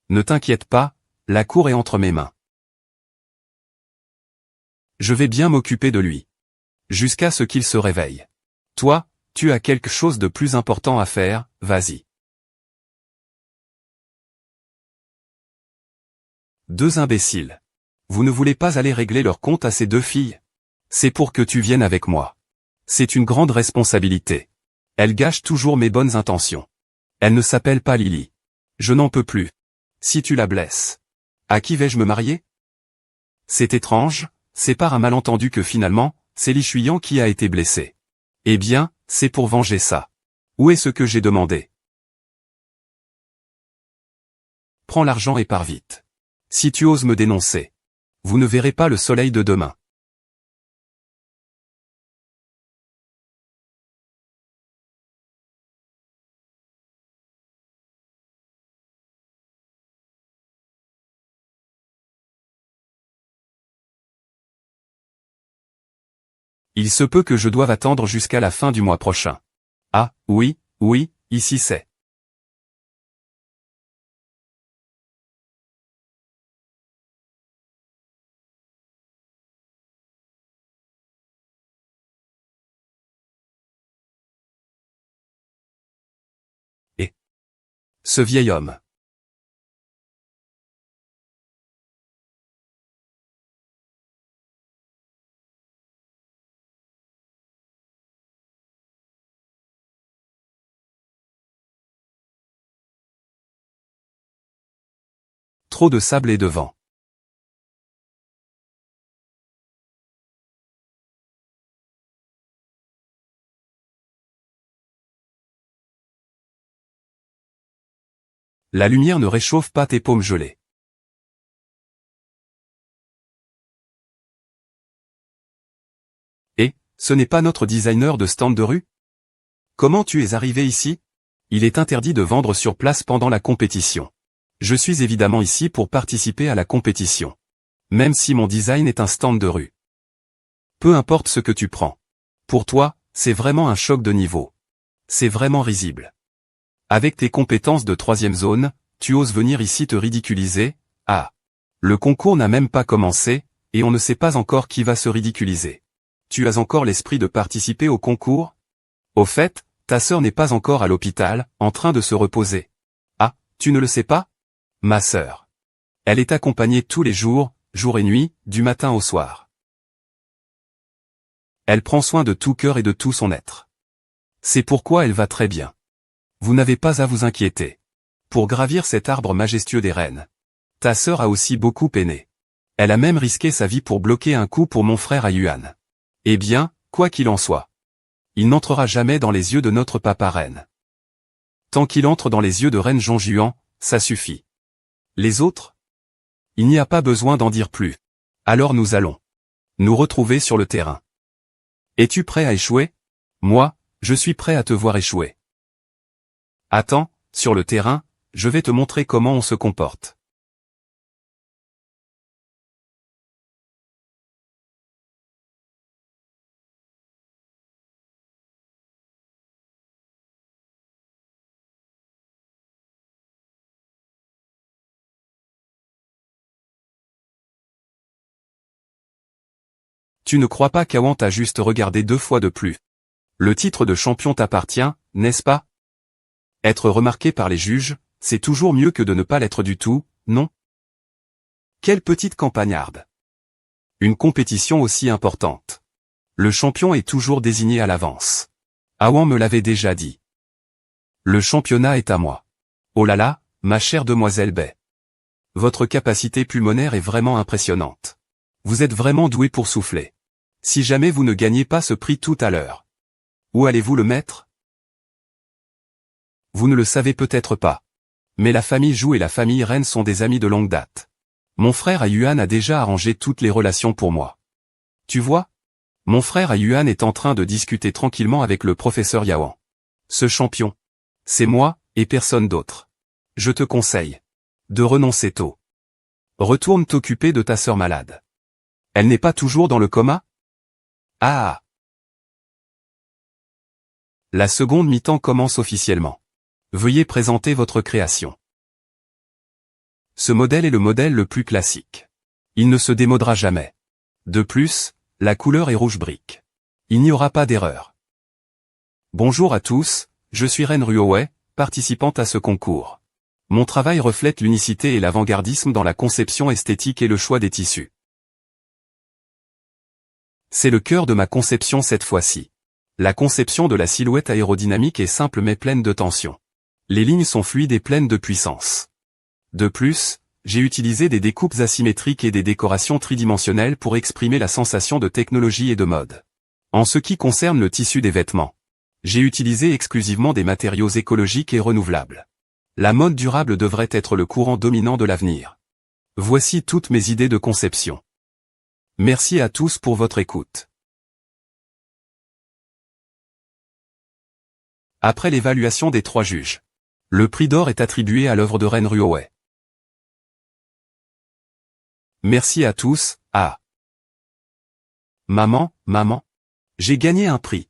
Ne t'inquiète pas, la cour est entre mes mains. Je vais bien m'occuper de lui. Jusqu'à ce qu'il se réveille. Toi, tu as quelque chose de plus important à faire, vas-y. Deux imbéciles. Vous ne voulez pas aller régler leur compte à ces deux filles? C'est pour que tu viennes avec moi. C'est une grande responsabilité. Elle gâche toujours mes bonnes intentions. Elle ne s'appelle pas Lily. Je n'en peux plus. Si tu la blesses. À qui vais-je me marier? C'est étrange, c'est par un malentendu que finalement, c'est Li Shuyan qui a été blessé. Eh bien, c'est pour venger ça. Où est ce que j'ai demandé? Prends l'argent et pars vite. Si tu oses me dénoncer, vous ne verrez pas le soleil de demain. Il se peut que je doive attendre jusqu'à la fin du mois prochain. Ah, oui, ici c'est. Et ce vieil homme. Trop de sable et de vent. La lumière ne réchauffe pas tes paumes gelées. Et, ce n'est pas notre designer de stand de rue? Comment tu es arrivé ici? Il est interdit de vendre sur place pendant la compétition. Je suis évidemment ici pour participer à la compétition. Même si mon design est un stand de rue. Peu importe ce que tu prends. Pour toi, c'est vraiment un choc de niveau. C'est vraiment risible. Avec tes compétences de troisième zone, tu oses venir ici te ridiculiser? Ah. Le concours n'a même pas commencé, et on ne sait pas encore qui va se ridiculiser. Tu as encore l'esprit de participer au concours? Au fait, ta sœur n'est pas encore à l'hôpital, en train de se reposer. Ah, tu ne le sais pas? Ma sœur. Elle est accompagnée tous les jours, jour et nuit, du matin au soir. Elle prend soin de tout cœur et de tout son être. C'est pourquoi elle va très bien. Vous n'avez pas à vous inquiéter. Pour gravir cet arbre majestueux des reines. Ta sœur a aussi beaucoup peiné. Elle a même risqué sa vie pour bloquer un coup pour mon frère Yuan. Eh bien, quoi qu'il en soit. Il n'entrera jamais dans les yeux de notre papa reine. Tant qu'il entre dans les yeux de reine Zhongjuan, ça suffit. Les autres? Il n'y a pas besoin d'en dire plus. Alors nous allons nous retrouver sur le terrain. Es-tu prêt à échouer? Moi, je suis prêt à te voir échouer. Attends, sur le terrain, je vais te montrer comment on se comporte. Tu ne crois pas qu'Awan t'a juste regardé 2 fois de plus? Le titre de champion t'appartient, n'est-ce pas? Être remarqué par les juges, c'est toujours mieux que de ne pas l'être du tout, non? Quelle petite campagnarde! Une compétition aussi importante. Le champion est toujours désigné à l'avance. Awan me l'avait déjà dit. Le championnat est à moi. Oh là là, ma chère demoiselle Bai. Votre capacité pulmonaire est vraiment impressionnante. Vous êtes vraiment doué pour souffler. Si jamais vous ne gagnez pas ce prix tout à l'heure. Où allez-vous le mettre? Vous ne le savez peut-être pas. Mais la famille Zhou et la famille Ren sont des amis de longue date. Mon frère Yuan a déjà arrangé toutes les relations pour moi. Tu vois? Mon frère Yuan est en train de discuter tranquillement avec le professeur Yawan. Ce champion. C'est moi, et personne d'autre. Je te conseille de renoncer tôt. Retourne t'occuper de ta sœur malade. Elle n'est pas toujours dans le coma? Ah! La seconde mi-temps commence officiellement. Veuillez présenter votre création. Ce modèle est le modèle le plus classique. Il ne se démodera jamais. De plus, la couleur est rouge brique. Il n'y aura pas d'erreur. Bonjour à tous, je suis Ren Ruowei, participante à ce concours. Mon travail reflète l'unicité et l'avant-gardisme dans la conception esthétique et le choix des tissus. C'est le cœur de ma conception cette fois-ci. La conception de la silhouette aérodynamique est simple mais pleine de tension. Les lignes sont fluides et pleines de puissance. De plus, j'ai utilisé des découpes asymétriques et des décorations tridimensionnelles pour exprimer la sensation de technologie et de mode. En ce qui concerne le tissu des vêtements, j'ai utilisé exclusivement des matériaux écologiques et renouvelables. La mode durable devrait être le courant dominant de l'avenir. Voici toutes mes idées de conception. Merci à tous pour votre écoute. Après l'évaluation des 3 juges, le prix d'or est attribué à l'œuvre de Ren Ruowei. Merci à tous. Ah. Maman, j'ai gagné un prix.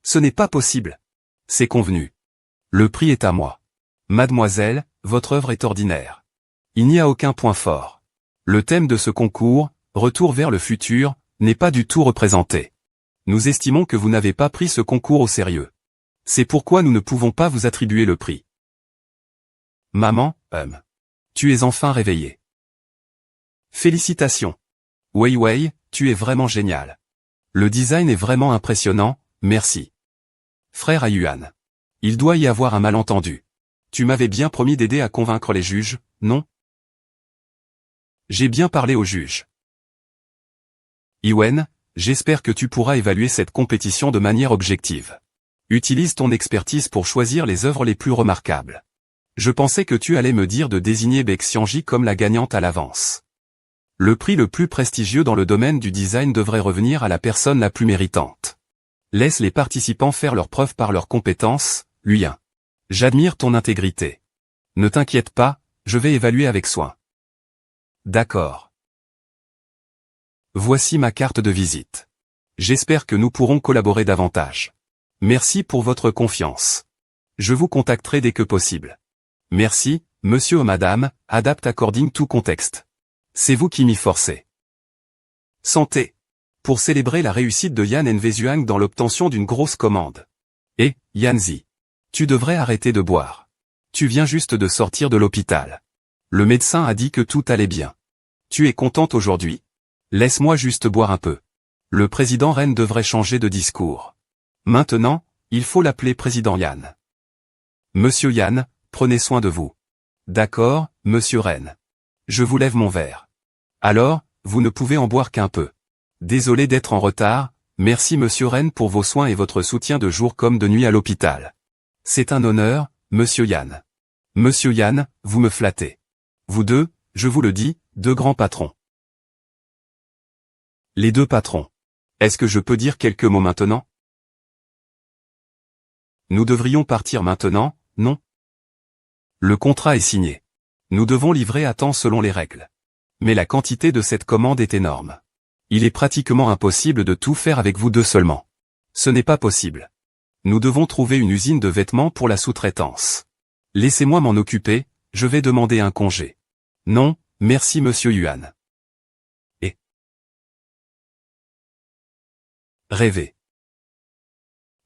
Ce n'est pas possible. C'est convenu. Le prix est à moi. Mademoiselle, votre œuvre est ordinaire. Il n'y a aucun point fort. Le thème de ce concours, Retour vers le futur, n'est pas du tout représenté. Nous estimons que vous n'avez pas pris ce concours au sérieux. C'est pourquoi nous ne pouvons pas vous attribuer le prix. Maman, tu es enfin réveillée. Félicitations. Wei, tu es vraiment génial. Le design est vraiment impressionnant, merci. Frère Ayuan. Il doit y avoir un malentendu. Tu m'avais bien promis d'aider à convaincre les juges, non? J'ai bien parlé aux juges. Iwen, j'espère que tu pourras évaluer cette compétition de manière objective. Utilise ton expertise pour choisir les œuvres les plus remarquables. Je pensais que tu allais me dire de désigner Baek-Xiangji comme la gagnante à l'avance. Le prix le plus prestigieux dans le domaine du design devrait revenir à la personne la plus méritante. Laisse les participants faire leurs preuves par leurs compétences, Luyen. J'admire ton intégrité. Ne t'inquiète pas, je vais évaluer avec soin. D'accord. Voici ma carte de visite. J'espère que nous pourrons collaborer davantage. Merci pour votre confiance. Je vous contacterai dès que possible. Merci, monsieur ou madame, adapt according to contexte. C'est vous qui m'y forcez. Santé. Pour célébrer la réussite de Yan Nvezuang dans l'obtention d'une grosse commande. Et, Yanzi. Tu devrais arrêter de boire. Tu viens juste de sortir de l'hôpital. Le médecin a dit que tout allait bien. Tu es contente aujourd'hui? Laisse-moi juste boire un peu. Le président Ren devrait changer de discours. Maintenant, il faut l'appeler président Yan. Monsieur Yan, prenez soin de vous. D'accord, monsieur Ren. Je vous lève mon verre. Alors, vous ne pouvez en boire qu'un peu. Désolé d'être en retard, merci monsieur Ren pour vos soins et votre soutien de jour comme de nuit à l'hôpital. C'est un honneur, monsieur Yan. Monsieur Yan, vous me flattez. Vous deux, je vous le dis, deux grands patrons. Les deux patrons. Est-ce que je peux dire quelques mots maintenant? Nous devrions partir maintenant, non? Le contrat est signé. Nous devons livrer à temps selon les règles. Mais la quantité de cette commande est énorme. Il est pratiquement impossible de tout faire avec vous deux seulement. Ce n'est pas possible. Nous devons trouver une usine de vêtements pour la sous-traitance. Laissez-moi m'en occuper, je vais demander un congé. Non, merci monsieur Yuan. Et rêver.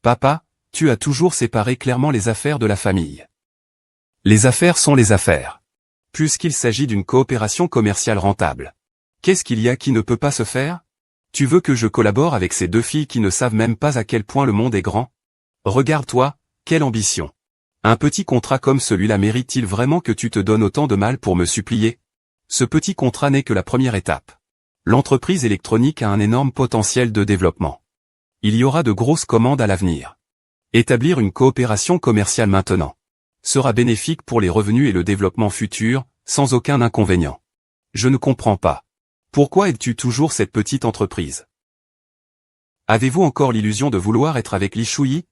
Papa, tu as toujours séparé clairement les affaires de la famille. Les affaires sont les affaires. Puisqu'il s'agit d'une coopération commerciale rentable. Qu'est-ce qu'il y a qui ne peut pas se faire? Tu veux que je collabore avec ces deux filles qui ne savent même pas à quel point le monde est grand? Regarde-toi, quelle ambition. Un petit contrat comme celui-là mérite-t-il vraiment que tu te donnes autant de mal pour me supplier? Ce petit contrat n'est que la première étape. L'entreprise électronique a un énorme potentiel de développement. Il y aura de grosses commandes à l'avenir. Établir une coopération commerciale maintenant sera bénéfique pour les revenus et le développement futur, sans aucun inconvénient. Je ne comprends pas. Pourquoi aides-tu toujours cette petite entreprise? Avez-vous encore l'illusion de vouloir être avec Li Shuyi?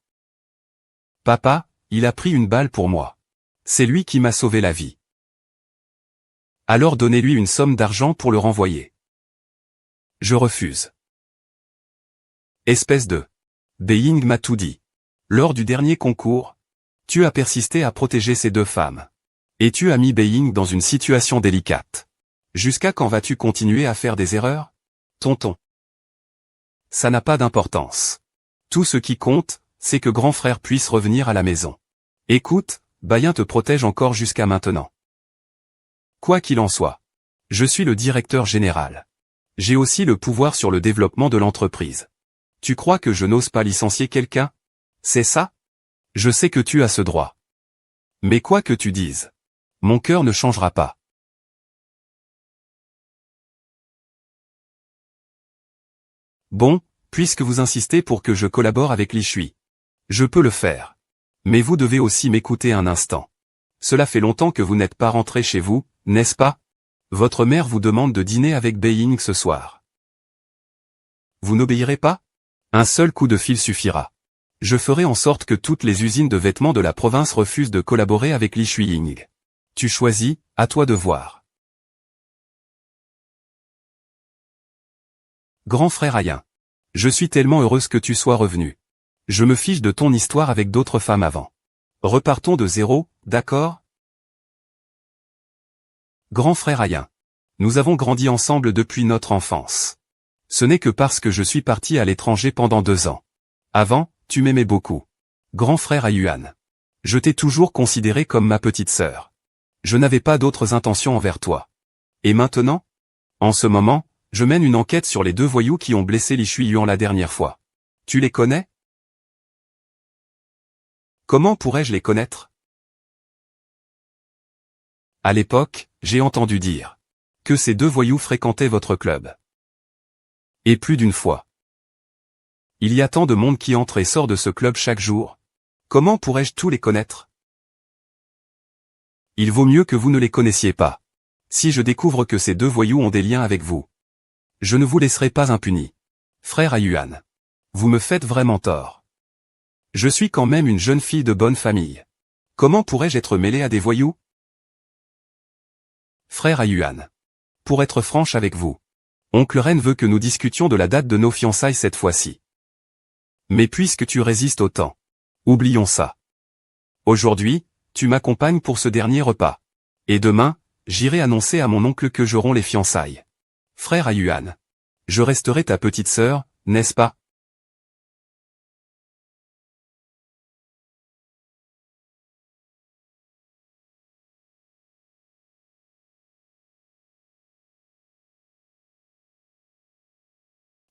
Papa, il a pris une balle pour moi. C'est lui qui m'a sauvé la vie. Alors donnez-lui une somme d'argent pour le renvoyer. Je refuse. Espèce de... Beiying m'a tout dit. Lors du dernier concours, tu as persisté à protéger ces deux femmes. Et tu as mis Beiying dans une situation délicate. Jusqu'à quand vas-tu continuer à faire des erreurs, tonton? Ça n'a pas d'importance. Tout ce qui compte, c'est que grand frère puisse revenir à la maison. Écoute, Bayin te protège encore jusqu'à maintenant. Quoi qu'il en soit, je suis le directeur général. J'ai aussi le pouvoir sur le développement de l'entreprise. Tu crois que je n'ose pas licencier quelqu'un? C'est ça? Je sais que tu as ce droit. Mais quoi que tu dises, mon cœur ne changera pas. Bon, puisque vous insistez pour que je collabore avec Li Shui, je peux le faire. Mais vous devez aussi m'écouter un instant. Cela fait longtemps que vous n'êtes pas rentré chez vous, n'est-ce pas? Votre mère vous demande de dîner avec Beiying ce soir. Vous n'obéirez pas? Un seul coup de fil suffira. Je ferai en sorte que toutes les usines de vêtements de la province refusent de collaborer avec Li Shuiying. Tu choisis, à toi de voir. Grand frère Ayin. Je suis tellement heureuse que tu sois revenu. Je me fiche de ton histoire avec d'autres femmes avant. Repartons de zéro, d'accord? Grand frère Ayin. Nous avons grandi ensemble depuis notre enfance. Ce n'est que parce que je suis parti à l'étranger pendant 2 ans. Avant, tu m'aimais beaucoup. Grand frère Ayuan. Je t'ai toujours considéré comme ma petite sœur. Je n'avais pas d'autres intentions envers toi. Et maintenant? En ce moment, je mène une enquête sur les 2 voyous qui ont blessé Li Shuiyuan la dernière fois. Tu les connais? Comment pourrais-je les connaître? À l'époque, j'ai entendu dire que ces 2 voyous fréquentaient votre club. Et plus d'une fois. Il y a tant de monde qui entre et sort de ce club chaque jour. Comment pourrais-je tous les connaître? Il vaut mieux que vous ne les connaissiez pas. Si je découvre que ces 2 voyous ont des liens avec vous, je ne vous laisserai pas impuni. Frère Ayuan. Vous me faites vraiment tort. Je suis quand même une jeune fille de bonne famille. Comment pourrais-je être mêlé à des voyous? Frère Ayuan. Pour être franche avec vous, oncle Ren veut que nous discutions de la date de nos fiançailles cette fois-ci. Mais puisque tu résistes autant, oublions ça. Aujourd'hui, tu m'accompagnes pour ce dernier repas. Et demain, j'irai annoncer à mon oncle que j'aurai les fiançailles. Frère Ayuan. Je resterai ta petite sœur, n'est-ce pas?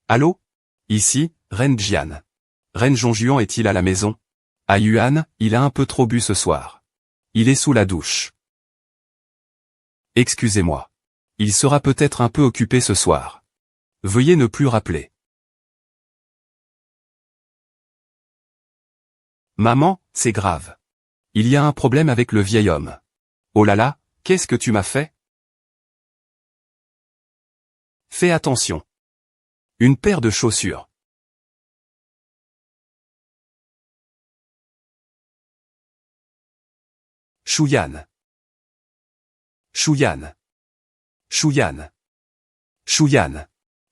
Allô? Ici, Ren Jian. Ren Zhongjuan est-il à la maison? Ayuan, il a un peu trop bu ce soir. Il est sous la douche. Excusez-moi. Il sera peut-être un peu occupé ce soir. Veuillez ne plus rappeler. Maman, c'est grave. Il y a un problème avec le vieil homme. Oh là là, qu'est-ce que tu m'as fait? Fais attention. Une paire de chaussures. Shuyan. Shuyan. Shuyan. Shuyan.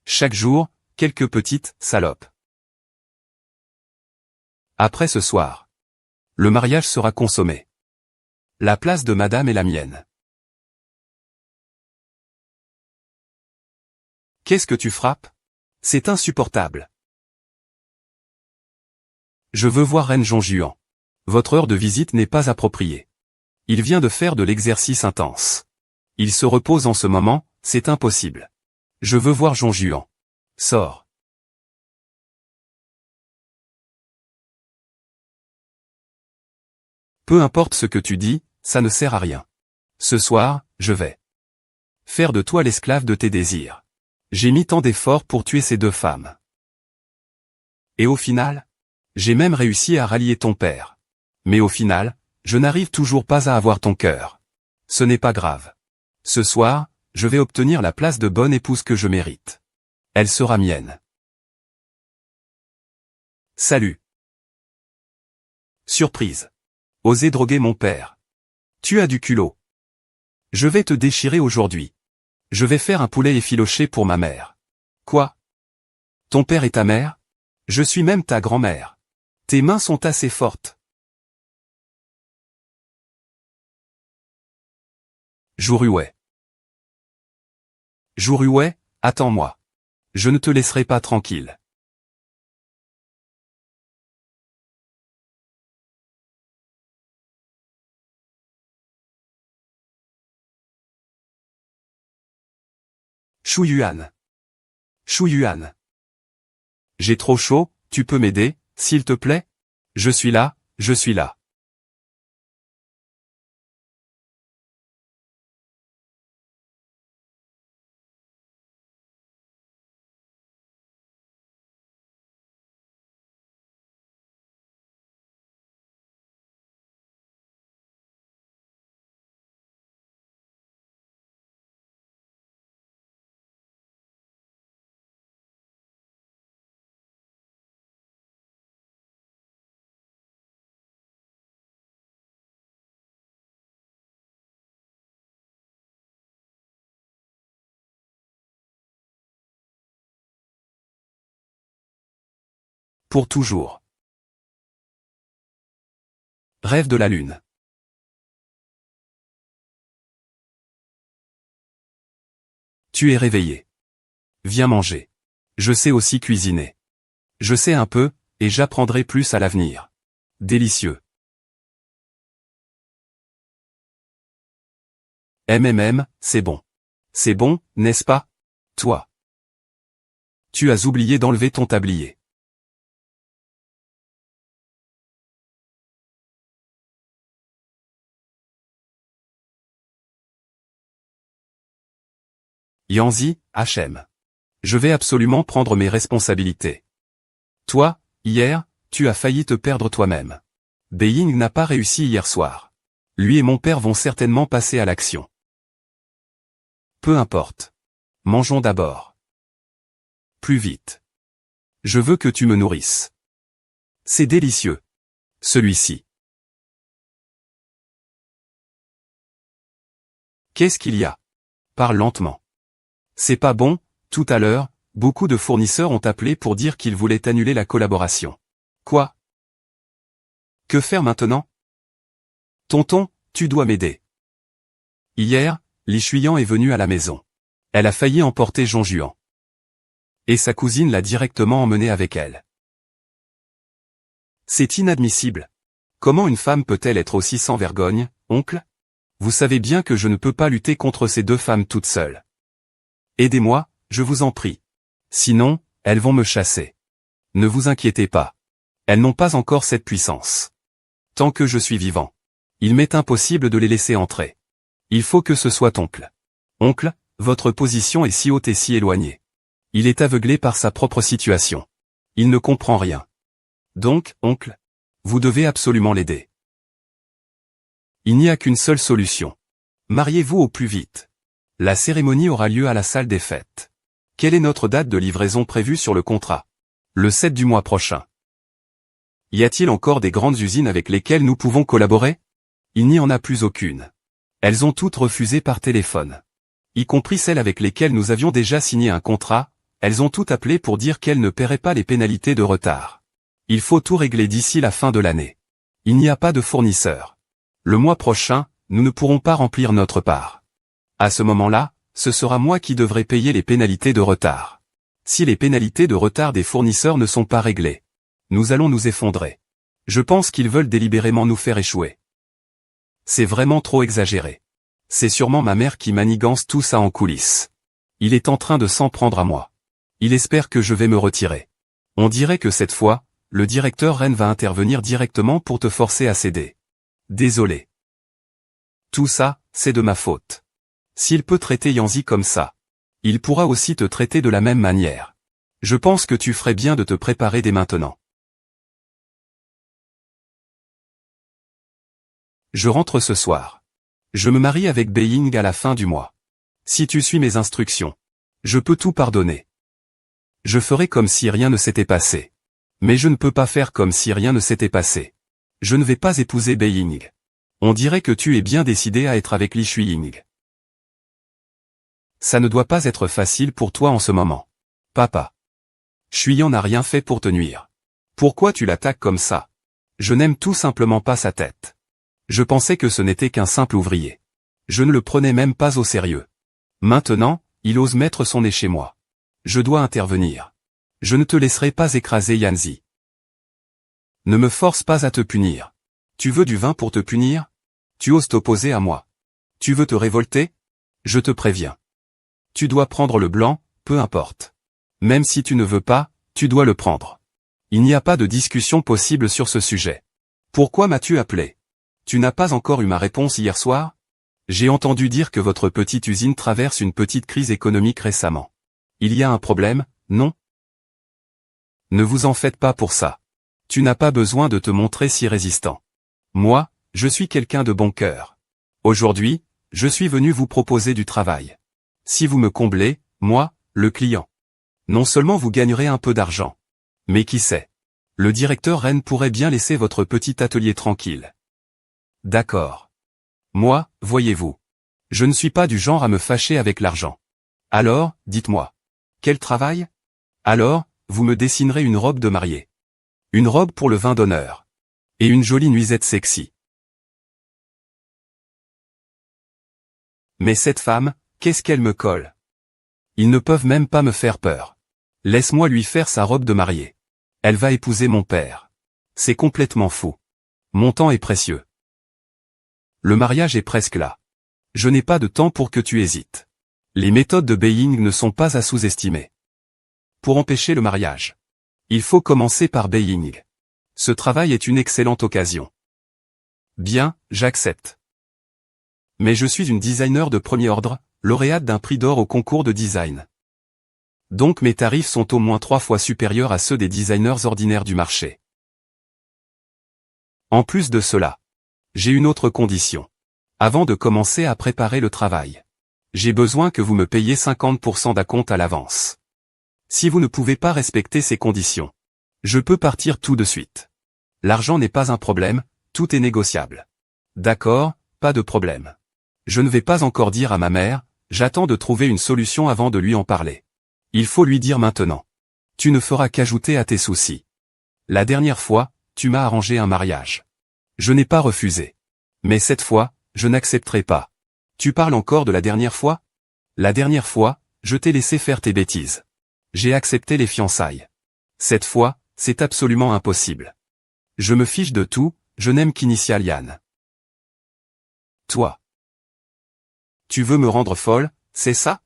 Chaque jour, quelques petites salopes. Après ce soir, le mariage sera consommé. La place de madame est la mienne. Qu'est-ce que tu frappes? C'est insupportable. Je veux voir Ren Zhongjuan. Votre heure de visite n'est pas appropriée. Il vient de faire de l'exercice intense. Il se repose en ce moment, c'est impossible. Je veux voir Zhongjuan. Sors. Peu importe ce que tu dis, ça ne sert à rien. Ce soir, je vais faire de toi l'esclave de tes désirs. J'ai mis tant d'efforts pour tuer ces 2 femmes. Et au final, j'ai même réussi à rallier ton père. Mais au final, je n'arrive toujours pas à avoir ton cœur. Ce n'est pas grave. Ce soir, je vais obtenir la place de bonne épouse que je mérite. Elle sera mienne. Salut. Surprise. Oser droguer mon père. Tu as du culot. Je vais te déchirer aujourd'hui. Je vais faire un poulet effiloché pour ma mère. Quoi? Ton père et ta mère? Je suis même ta grand-mère. Tes mains sont assez fortes. Jourouet. Jourouet, attends-moi. Je ne te laisserai pas tranquille. Chouyuan. Chouyuan. J'ai trop chaud, tu peux m'aider, s'il te plaît? Je suis là, je suis là. Pour toujours. Rêve de la lune. Tu es réveillé. Viens manger. Je sais aussi cuisiner. Je sais un peu, et j'apprendrai plus à l'avenir. Délicieux. C'est bon. C'est bon, n'est-ce pas? Toi. Tu as oublié d'enlever ton tablier. Yanzi, HM. Je vais absolument prendre mes responsabilités. Toi, hier, tu as failli te perdre toi-même. Beiying n'a pas réussi hier soir. Lui et mon père vont certainement passer à l'action. Peu importe. Mangeons d'abord. Plus vite. Je veux que tu me nourrisses. C'est délicieux. Celui-ci. Qu'est-ce qu'il y a? Parle lentement. C'est pas bon, tout à l'heure, beaucoup de fournisseurs ont appelé pour dire qu'ils voulaient annuler la collaboration. Quoi? Que faire maintenant? Tonton, tu dois m'aider. Hier, Li Shuyan est venue à la maison. Elle a failli emporter Zhong Juan. Et sa cousine l'a directement emmené avec elle. C'est inadmissible. Comment une femme peut-elle être aussi sans vergogne, oncle? Vous savez bien que je ne peux pas lutter contre ces deux femmes toutes seules. Aidez-moi, je vous en prie. Sinon, elles vont me chasser. Ne vous inquiétez pas. Elles n'ont pas encore cette puissance. Tant que je suis vivant. Il m'est impossible de les laisser entrer. Il faut que ce soit oncle. Oncle, votre position est si haute et si éloignée. Il est aveuglé par sa propre situation. Il ne comprend rien. Donc, oncle, vous devez absolument l'aider. Il n'y a qu'une seule solution. Mariez-vous au plus vite. La cérémonie aura lieu à la salle des fêtes. Quelle est notre date de livraison prévue sur le contrat? Le 7 du mois prochain. Y a-t-il encore des grandes usines avec lesquelles nous pouvons collaborer? Il n'y en a plus aucune. Elles ont toutes refusé par téléphone. Y compris celles avec lesquelles nous avions déjà signé un contrat, elles ont toutes appelé pour dire qu'elles ne paieraient pas les pénalités de retard. Il faut tout régler d'ici la fin de l'année. Il n'y a pas de fournisseur. Le mois prochain, nous ne pourrons pas remplir notre part. À ce moment-là, ce sera moi qui devrai payer les pénalités de retard. Si les pénalités de retard des fournisseurs ne sont pas réglées, nous allons nous effondrer. Je pense qu'ils veulent délibérément nous faire échouer. C'est vraiment trop exagéré. C'est sûrement ma mère qui manigance tout ça en coulisses. Il est en train de s'en prendre à moi. Il espère que je vais me retirer. On dirait que cette fois, le directeur Ren va intervenir directement pour te forcer à céder. Désolé. Tout ça, c'est de ma faute. S'il peut traiter Yanzi comme ça, il pourra aussi te traiter de la même manière. Je pense que tu ferais bien de te préparer dès maintenant. Je rentre ce soir. Je me marie avec Beiying à la fin du mois. Si tu suis mes instructions, je peux tout pardonner. Je ferai comme si rien ne s'était passé. Mais je ne peux pas faire comme si rien ne s'était passé. Je ne vais pas épouser Beiying. On dirait que tu es bien décidé à être avec Li Shuiying. Ça ne doit pas être facile pour toi en ce moment. Papa. Shuyan n'a rien fait pour te nuire. Pourquoi tu l'attaques comme ça? Je n'aime tout simplement pas sa tête. Je pensais que ce n'était qu'un simple ouvrier. Je ne le prenais même pas au sérieux. Maintenant, il ose mettre son nez chez moi. Je dois intervenir. Je ne te laisserai pas écraser Yanzi. Ne me force pas à te punir. Tu veux du vin pour te punir? Tu oses t'opposer à moi. Tu veux te révolter? Je te préviens. Tu dois prendre le blanc, peu importe. Même si tu ne veux pas, tu dois le prendre. Il n'y a pas de discussion possible sur ce sujet. Pourquoi m'as-tu appelé? Tu n'as pas encore eu ma réponse hier soir? J'ai entendu dire que votre petite usine traverse une petite crise économique récemment. Il y a un problème, non? Ne vous en faites pas pour ça. Tu n'as pas besoin de te montrer si résistant. Moi, je suis quelqu'un de bon cœur. Aujourd'hui, je suis venu vous proposer du travail. Si vous me comblez, moi, le client. Non seulement vous gagnerez un peu d'argent. Mais qui sait? Le directeur Ren pourrait bien laisser votre petit atelier tranquille. D'accord. Moi, voyez-vous. Je ne suis pas du genre à me fâcher avec l'argent. Alors, dites-moi. Quel travail? Alors, vous me dessinerez une robe de mariée. Une robe pour le vin d'honneur. Et une jolie nuisette sexy. Mais cette femme, qu'est-ce qu'elle me colle? Ils ne peuvent même pas me faire peur. Laisse-moi lui faire sa robe de mariée. Elle va épouser mon père. C'est complètement fou. Mon temps est précieux. Le mariage est presque là. Je n'ai pas de temps pour que tu hésites. Les méthodes de Beiying ne sont pas à sous-estimer. Pour empêcher le mariage, il faut commencer par Beiying. Ce travail est une excellente occasion. Bien, j'accepte. Mais je suis une designer de premier ordre, lauréate d'un prix d'or au concours de design. Donc mes tarifs sont au moins 3 fois supérieurs à ceux des designers ordinaires du marché. En plus de cela, j'ai une autre condition. Avant de commencer à préparer le travail, j'ai besoin que vous me payiez 50% d'acompte à l'avance. Si vous ne pouvez pas respecter ces conditions, je peux partir tout de suite. L'argent n'est pas un problème, tout est négociable. D'accord, pas de problème. Je ne vais pas encore dire à ma mère, j'attends de trouver une solution avant de lui en parler. Il faut lui dire maintenant. Tu ne feras qu'ajouter à tes soucis. La dernière fois, tu m'as arrangé un mariage. Je n'ai pas refusé. Mais cette fois, je n'accepterai pas. Tu parles encore de la dernière fois? La dernière fois, je t'ai laissé faire tes bêtises. J'ai accepté les fiançailles. Cette fois, c'est absolument impossible. Je me fiche de tout, je n'aime qu'Initial Yann. Toi. Tu veux me rendre folle, c'est ça?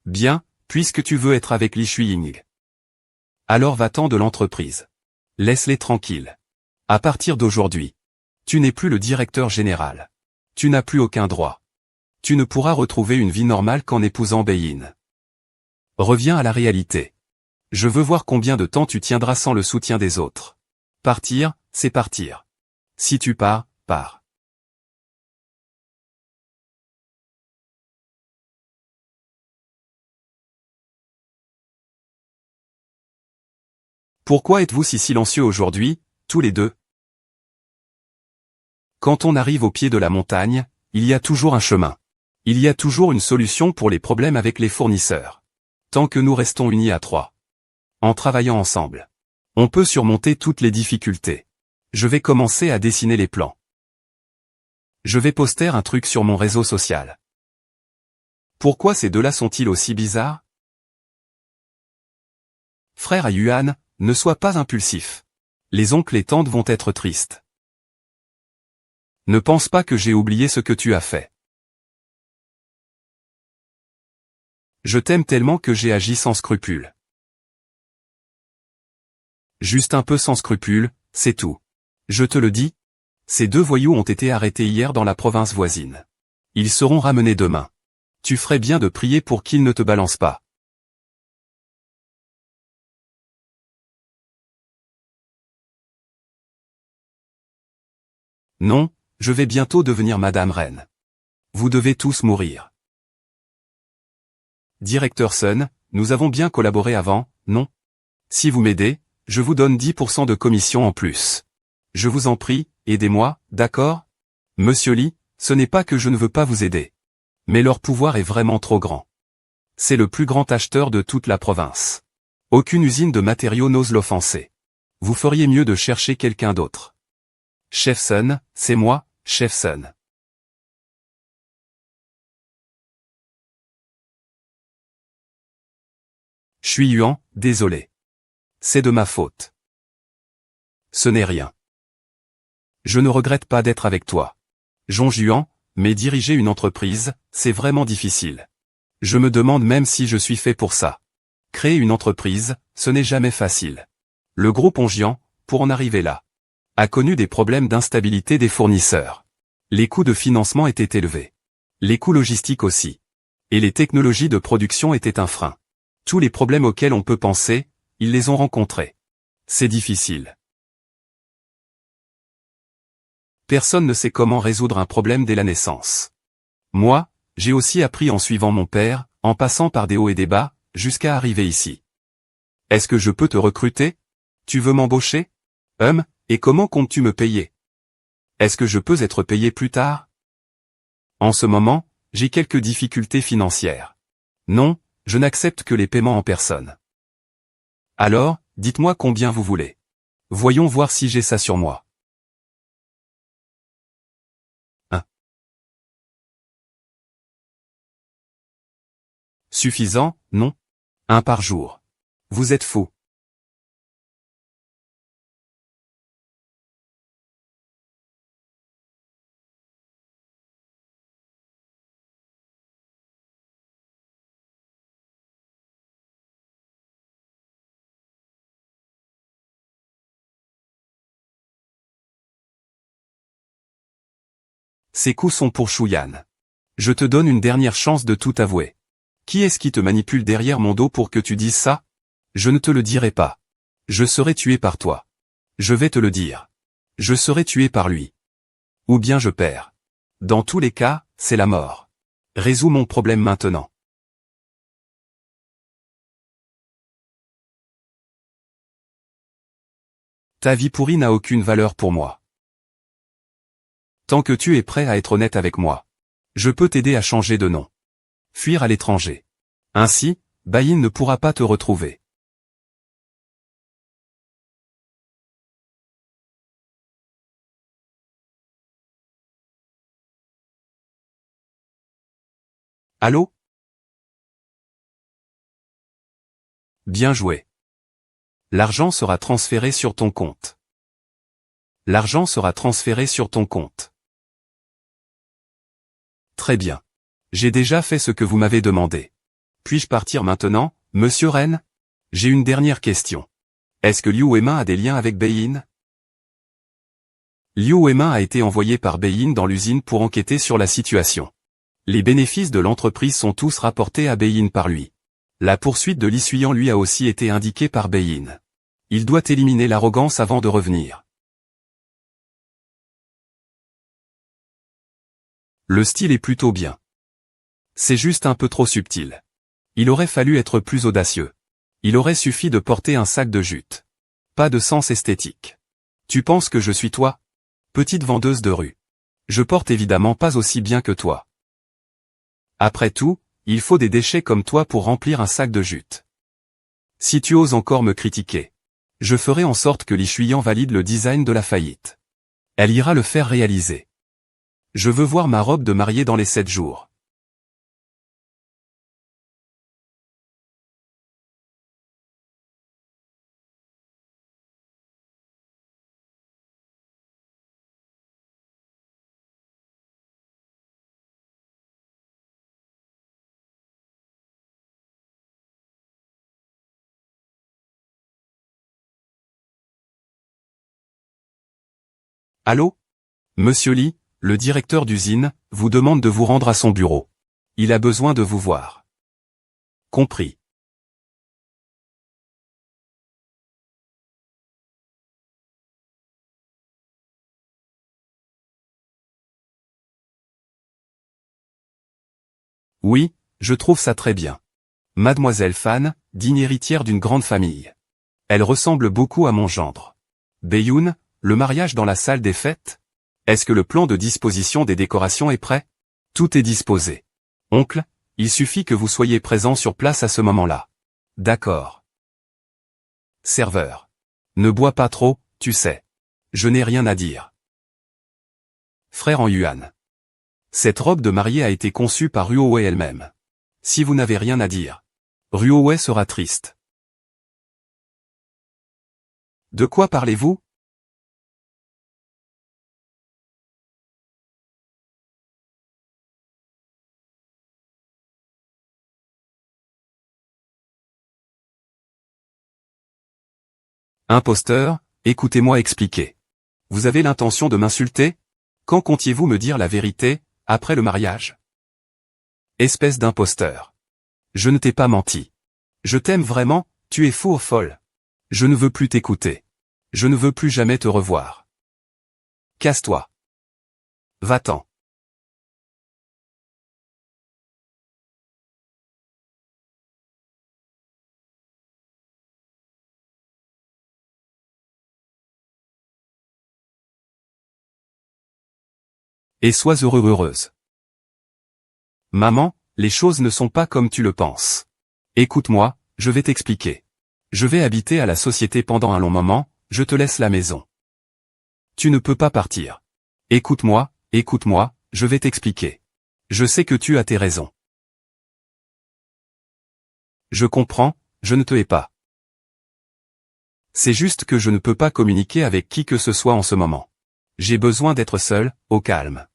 Bien, puisque tu veux être avec Li Shuiying. Alors va-t'en de l'entreprise. Laisse-les tranquilles. À partir d'aujourd'hui, tu n'es plus le directeur général. Tu n'as plus aucun droit. Tu ne pourras retrouver une vie normale qu'en épousant Beyin. Reviens à la réalité. Je veux voir combien de temps tu tiendras sans le soutien des autres. Partir, c'est partir. Si tu pars, pars. Pourquoi êtes-vous si silencieux aujourd'hui, tous les deux? Quand on arrive au pied de la montagne, il y a toujours un chemin. Il y a toujours une solution pour les problèmes avec les fournisseurs. Tant que nous restons unis à 3. En travaillant ensemble, on peut surmonter toutes les difficultés. Je vais commencer à dessiner les plans. Je vais poster un truc sur mon réseau social. Pourquoi ces deux-là sont-ils aussi bizarres? Frère à Yuan, ne sois pas impulsif. Les oncles et tantes vont être tristes. Ne pense pas que j'ai oublié ce que tu as fait. Je t'aime tellement que j'ai agi sans scrupule. Juste un peu sans scrupule, c'est tout. Je te le dis, ces deux voyous ont été arrêtés hier dans la province voisine. Ils seront ramenés demain. Tu ferais bien de prier pour qu'ils ne te balancent pas. Non, je vais bientôt devenir Madame Reine. Vous devez tous mourir. Directeur Sun, nous avons bien collaboré avant, non? Si vous m'aidez, je vous donne 10% de commission en plus. Je vous en prie, aidez-moi, d'accord? Monsieur Lee, ce n'est pas que je ne veux pas vous aider. Mais leur pouvoir est vraiment trop grand. C'est le plus grand acheteur de toute la province. Aucune usine de matériaux n'ose l'offenser. Vous feriez mieux de chercher quelqu'un d'autre. Chef Sun, c'est moi, Chef Sun. Shui Yuan, désolé. C'est de ma faute. Ce n'est rien. Je ne regrette pas d'être avec toi. Zhongjuan, mais diriger une entreprise, c'est vraiment difficile. Je me demande même si je suis fait pour ça. Créer une entreprise, ce n'est jamais facile. Le groupe Onjian, pour en arriver là, a connu des problèmes d'instabilité des fournisseurs. Les coûts de financement étaient élevés. Les coûts logistiques aussi. Et les technologies de production étaient un frein. Tous les problèmes auxquels on peut penser, ils les ont rencontrés. C'est difficile. Personne ne sait comment résoudre un problème dès la naissance. Moi, j'ai aussi appris en suivant mon père, en passant par des hauts et des bas, jusqu'à arriver ici. Est-ce que je peux te recruter? Tu veux m'embaucher? Et comment comptes-tu me payer? Est-ce que je peux être payé plus tard? En ce moment, j'ai quelques difficultés financières. Non, je n'accepte que les paiements en personne. Alors, dites-moi combien vous voulez. Voyons voir si j'ai ça sur moi. Suffisant, non? 1 par jour. Vous êtes fou. Ces coups sont pour Shuyan. Je te donne une dernière chance de tout avouer. Qui est-ce qui te manipule derrière mon dos pour que tu dises ça? Je ne te le dirai pas. Je serai tué par toi. Je vais te le dire. Je serai tué par lui. Ou bien je perds. Dans tous les cas, c'est la mort. Résous mon problème maintenant. Ta vie pourrie n'a aucune valeur pour moi. Tant que tu es prêt à être honnête avec moi, je peux t'aider à changer de nom. Fuir à l'étranger. Ainsi, Bayin ne pourra pas te retrouver. Allô? Bien joué. L'argent sera transféré sur ton compte. L'argent sera transféré sur ton compte. Très bien. J'ai déjà fait ce que vous m'avez demandé. Puis-je partir maintenant, monsieur Ren? J'ai une dernière question. Est-ce que Liu Weimin a des liens avec Bayin? Liu Weimin a été envoyé par Bayin dans l'usine pour enquêter sur la situation. Les bénéfices de l'entreprise sont tous rapportés à Bayin par lui. La poursuite de Li Suyan lui a aussi été indiquée par Bayin. Il doit éliminer l'arrogance avant de revenir. Le style est plutôt bien. C'est juste un peu trop subtil. Il aurait fallu être plus audacieux. Il aurait suffi de porter un sac de jute. Pas de sens esthétique. Tu penses que je suis toi? Petite vendeuse de rue. Je porte évidemment pas aussi bien que toi. Après tout, il faut des déchets comme toi pour remplir un sac de jute. Si tu oses encore me critiquer, je ferai en sorte que Li Shuyan valide le design de la faillite. Elle ira le faire réaliser. Je veux voir ma robe de mariée dans les 7 jours. Allô? Monsieur Lee, le directeur d'usine, vous demande de vous rendre à son bureau. Il a besoin de vous voir. Compris. Oui, je trouve ça très bien. Mademoiselle Fan, digne héritière d'une grande famille. Elle ressemble beaucoup à mon gendre. Bayoun, le mariage dans la salle des fêtes? Est-ce que le plan de disposition des décorations est prêt? Tout est disposé. Oncle, il suffit que vous soyez présent sur place à ce moment-là. D'accord. Serveur. Ne bois pas trop, tu sais. Je n'ai rien à dire. Frère en yuan. Cette robe de mariée a été conçue par Ruowei elle-même. Si vous n'avez rien à dire, Ruowei sera triste. De quoi parlez-vous? Imposteur, écoutez-moi expliquer. Vous avez l'intention de m'insulter? Quand comptiez-vous me dire la vérité, après le mariage? Espèce d'imposteur. Je ne t'ai pas menti. Je t'aime vraiment, tu es fou ou folle. Je ne veux plus t'écouter. Je ne veux plus jamais te revoir. Casse-toi. Va-t'en. Et sois heureux heureuse. Maman, les choses ne sont pas comme tu le penses. Écoute-moi, je vais t'expliquer. Je vais habiter à la société pendant un long moment, je te laisse la maison. Tu ne peux pas partir. Écoute-moi, je vais t'expliquer. Je sais que tu as tes raisons. Je comprends, je ne te hais pas. C'est juste que je ne peux pas communiquer avec qui que ce soit en ce moment. J'ai besoin d'être seul, au calme.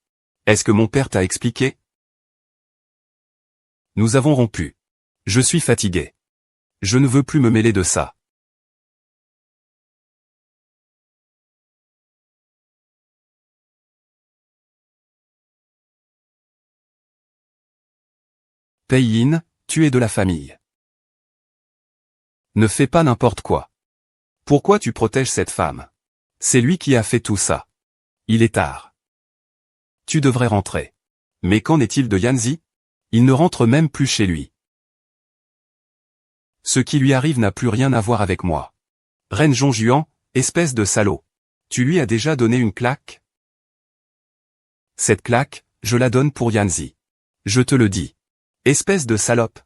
Est-ce que mon père t'a expliqué? Nous avons rompu. Je suis fatigué. Je ne veux plus me mêler de ça. Pei-in, tu es de la famille. Ne fais pas n'importe quoi. Pourquoi tu protèges cette femme? C'est lui qui a fait tout ça. Il est tard. Tu devrais rentrer. Mais qu'en est-il de Yanzi? Il ne rentre même plus chez lui. Ce qui lui arrive n'a plus rien à voir avec moi. Ren Zhongjuan, espèce de salaud. Tu lui as déjà donné une claque? Cette claque, je la donne pour Yanzi. Je te le dis. Espèce de salope.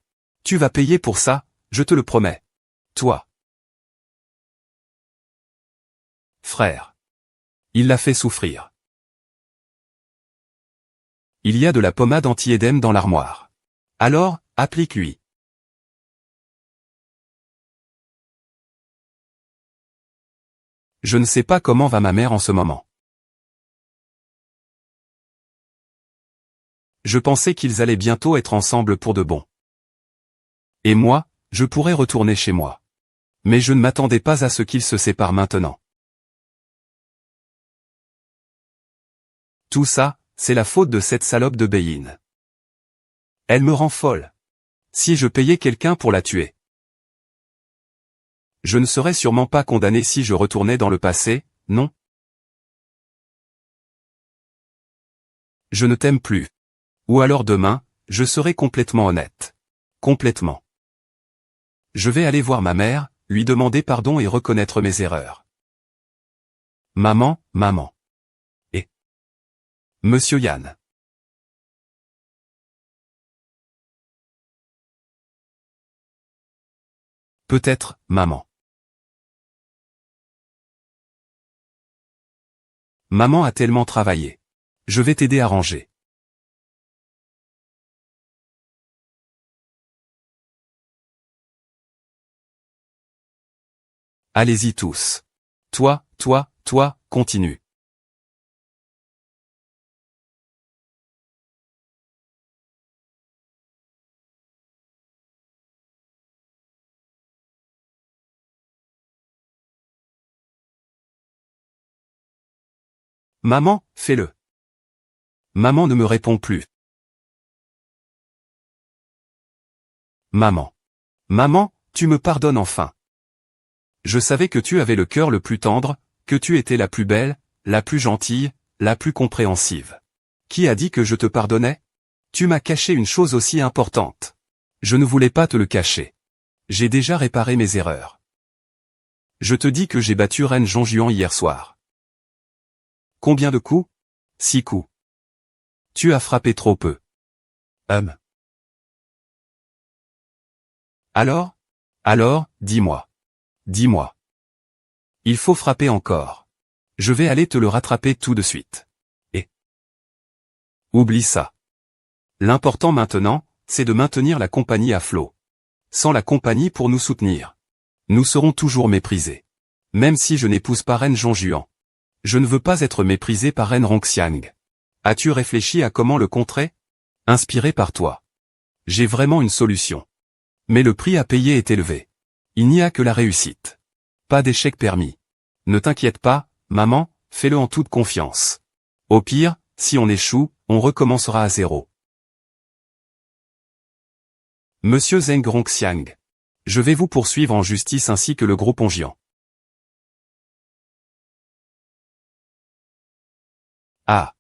Tu vas payer pour ça, je te le promets. Toi. Frère. Il l'a fait souffrir. Il y a de la pommade anti-édème dans l'armoire. Alors, applique-lui. Je ne sais pas comment va ma mère en ce moment. Je pensais qu'ils allaient bientôt être ensemble pour de bon. Et moi, je pourrais retourner chez moi. Mais je ne m'attendais pas à ce qu'ils se séparent maintenant. Tout ça, c'est la faute de cette salope de Beyin. Elle me rend folle. Si je payais quelqu'un pour la tuer. Je ne serais sûrement pas condamné si je retournais dans le passé, non? Je ne t'aime plus. Ou alors demain, je serai complètement honnête. Complètement. Je vais aller voir ma mère, lui demander pardon et reconnaître mes erreurs. Maman. Et Monsieur Yan. Peut-être, maman. Maman a tellement travaillé. Je vais t'aider à ranger. Allez-y tous. Toi, continue. Maman, fais-le. Maman ne me répond plus. Maman. Maman, tu me pardonnes enfin. Je savais que tu avais le cœur le plus tendre, que tu étais la plus belle, la plus gentille, la plus compréhensive. Qui a dit que je te pardonnais? Tu m'as caché une chose aussi importante. Je ne voulais pas te le cacher. J'ai déjà réparé mes erreurs. Je te dis que j'ai battu Ren Zhongjuan hier soir. Combien de coups? 6 coups. Tu as frappé trop peu. Alors, dis-moi. Dis-moi. Il faut frapper encore. Je vais aller te le rattraper tout de suite. Et oublie ça. L'important maintenant, c'est de maintenir la compagnie à flot. Sans la compagnie pour nous soutenir, nous serons toujours méprisés. Même si je n'épouse pas Reine Zhongjuan. Je ne veux pas être méprisé par Reine Rongxiang. As-tu réfléchi à comment le contrer? Inspiré par toi. J'ai vraiment une solution. Mais le prix à payer est élevé. Il n'y a que la réussite. Pas d'échec permis. Ne t'inquiète pas, maman, fais-le en toute confiance. Au pire, si on échoue, on recommencera à zéro. Monsieur Zheng Rongxiang. Je vais vous poursuivre en justice ainsi que le groupe Onjian. Ah.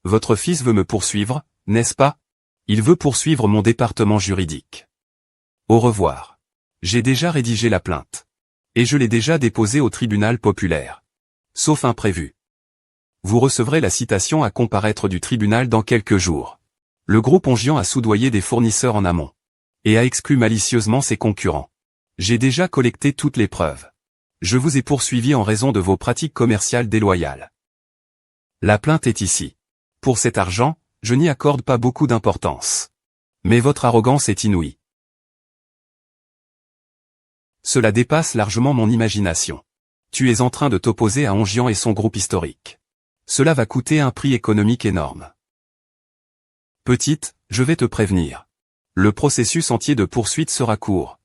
Votre fils veut me poursuivre, n'est-ce pas? Il veut poursuivre mon département juridique. Au revoir. J'ai déjà rédigé la plainte. Et je l'ai déjà déposée au tribunal populaire. Sauf imprévu. Vous recevrez la citation à comparaître du tribunal dans quelques jours. Le groupe Onjian a soudoyé des fournisseurs en amont. Et a exclu malicieusement ses concurrents. J'ai déjà collecté toutes les preuves. Je vous ai poursuivi en raison de vos pratiques commerciales déloyales. La plainte est ici. Pour cet argent, je n'y accorde pas beaucoup d'importance. Mais votre arrogance est inouïe. Cela dépasse largement mon imagination. Tu es en train de t'opposer à Onjian et son groupe historique. Cela va coûter un prix économique énorme. Petite, je vais te prévenir. Le processus entier de poursuite sera court.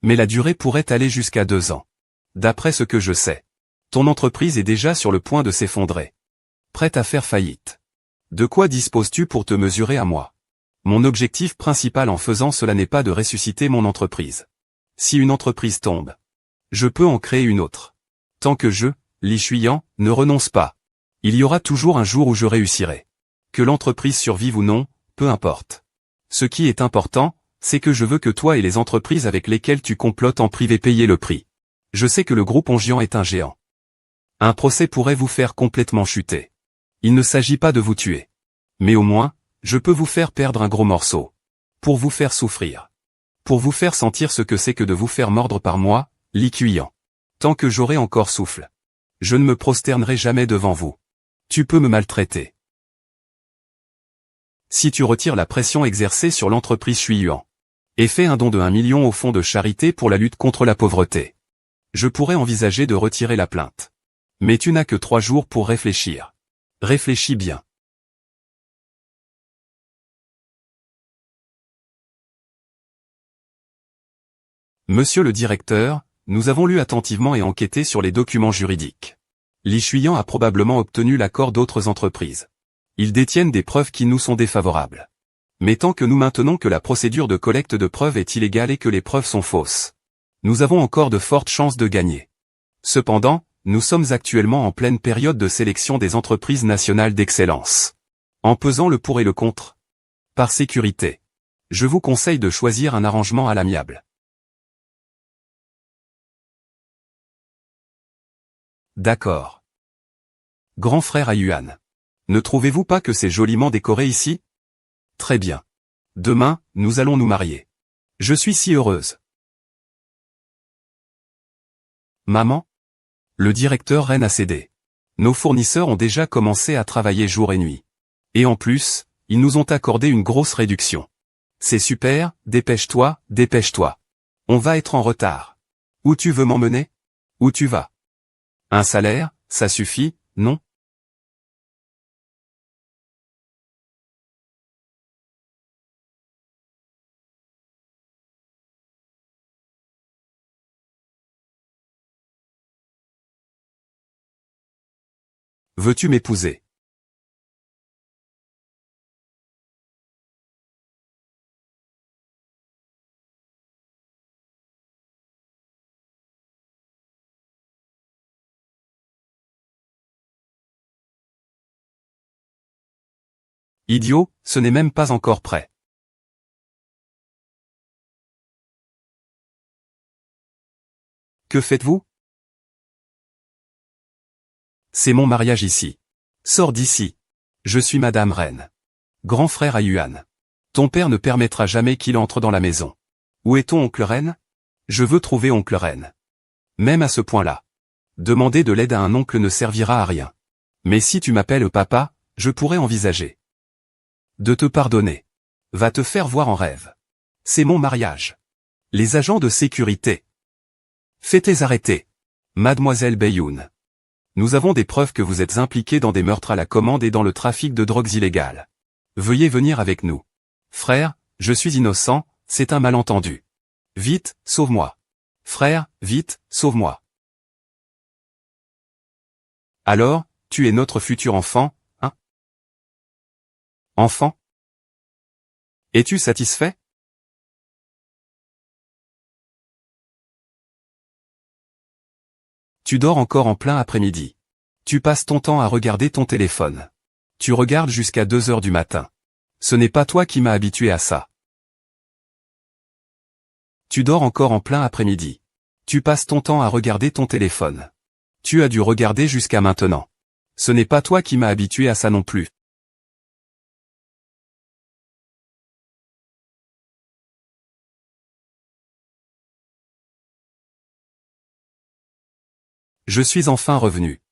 Mais la durée pourrait aller jusqu'à 2 ans. D'après ce que je sais. Ton entreprise est déjà sur le point de s'effondrer. Prête à faire faillite. De quoi disposes-tu pour te mesurer à moi? Mon objectif principal en faisant cela n'est pas de ressusciter mon entreprise. Si une entreprise tombe, je peux en créer une autre. Tant que je, Li Shuyan, ne renonce pas. Il y aura toujours un jour où je réussirai. Que l'entreprise survive ou non, peu importe. Ce qui est important, c'est que je veux que toi et les entreprises avec lesquelles tu complotes en privé payiez le prix. Je sais que le groupe Onjian est un géant. Un procès pourrait vous faire complètement chuter. Il ne s'agit pas de vous tuer. Mais au moins, je peux vous faire perdre un gros morceau. Pour vous faire souffrir. Pour vous faire sentir ce que c'est que de vous faire mordre par moi, Li Qian. Tant que j'aurai encore souffle. Je ne me prosternerai jamais devant vous. Tu peux me maltraiter. Si tu retires la pression exercée sur l'entreprise Shuiyuan. Et fais un don de 1 million au fonds de charité pour la lutte contre la pauvreté. Je pourrais envisager de retirer la plainte. Mais tu n'as que 3 jours pour réfléchir. Réfléchis bien. Monsieur le directeur, nous avons lu attentivement et enquêté sur les documents juridiques. Li Shuyan a probablement obtenu l'accord d'autres entreprises. Ils détiennent des preuves qui nous sont défavorables. Mais tant que nous maintenons que la procédure de collecte de preuves est illégale et que les preuves sont fausses, nous avons encore de fortes chances de gagner. Cependant, nous sommes actuellement en pleine période de sélection des entreprises nationales d'excellence. En pesant le pour et le contre. Par sécurité. Je vous conseille de choisir un arrangement à l'amiable. D'accord. Grand frère à Yuan. Ne trouvez-vous pas que c'est joliment décoré ici? Très bien. Demain, nous allons nous marier. Je suis si heureuse. Maman? Le directeur Ren a cédé. Nos fournisseurs ont déjà commencé à travailler jour et nuit. Et en plus, ils nous ont accordé une grosse réduction. C'est super, dépêche-toi, dépêche-toi. On va être en retard. Où tu veux m'emmener? Où tu vas? Un salaire, ça suffit, non? Veux-tu m'épouser? Idiot, ce n'est même pas encore prêt. Que faites-vous? C'est mon mariage ici. Sors d'ici. Je suis Madame Reine. Grand frère à Yuan. Ton père ne permettra jamais qu'il entre dans la maison. Où est ton oncle Reine? Je veux trouver oncle Reine. Même à ce point-là. Demander de l'aide à un oncle ne servira à rien. Mais si tu m'appelles papa, je pourrais envisager de te pardonner. Va te faire voir en rêve. C'est mon mariage. Les agents de sécurité. Faites arrêter. Mademoiselle Bayoun. Nous avons des preuves que vous êtes impliquée dans des meurtres à la commande et dans le trafic de drogues illégales. Veuillez venir avec nous. Frère, je suis innocent, c'est un malentendu. Vite, sauve-moi. Frère, vite, sauve-moi. Alors, tu es notre futur enfant, hein? Enfant? Es-tu satisfait? Tu dors encore en plein après-midi. Tu passes ton temps à regarder ton téléphone. Tu regardes jusqu'à 2 heures du matin. Ce n'est pas toi qui m'as habitué à ça. Tu dors encore en plein après-midi. Tu passes ton temps à regarder ton téléphone. Tu as dû regarder jusqu'à maintenant. Ce n'est pas toi qui m'as habitué à ça non plus. Je suis enfin revenu.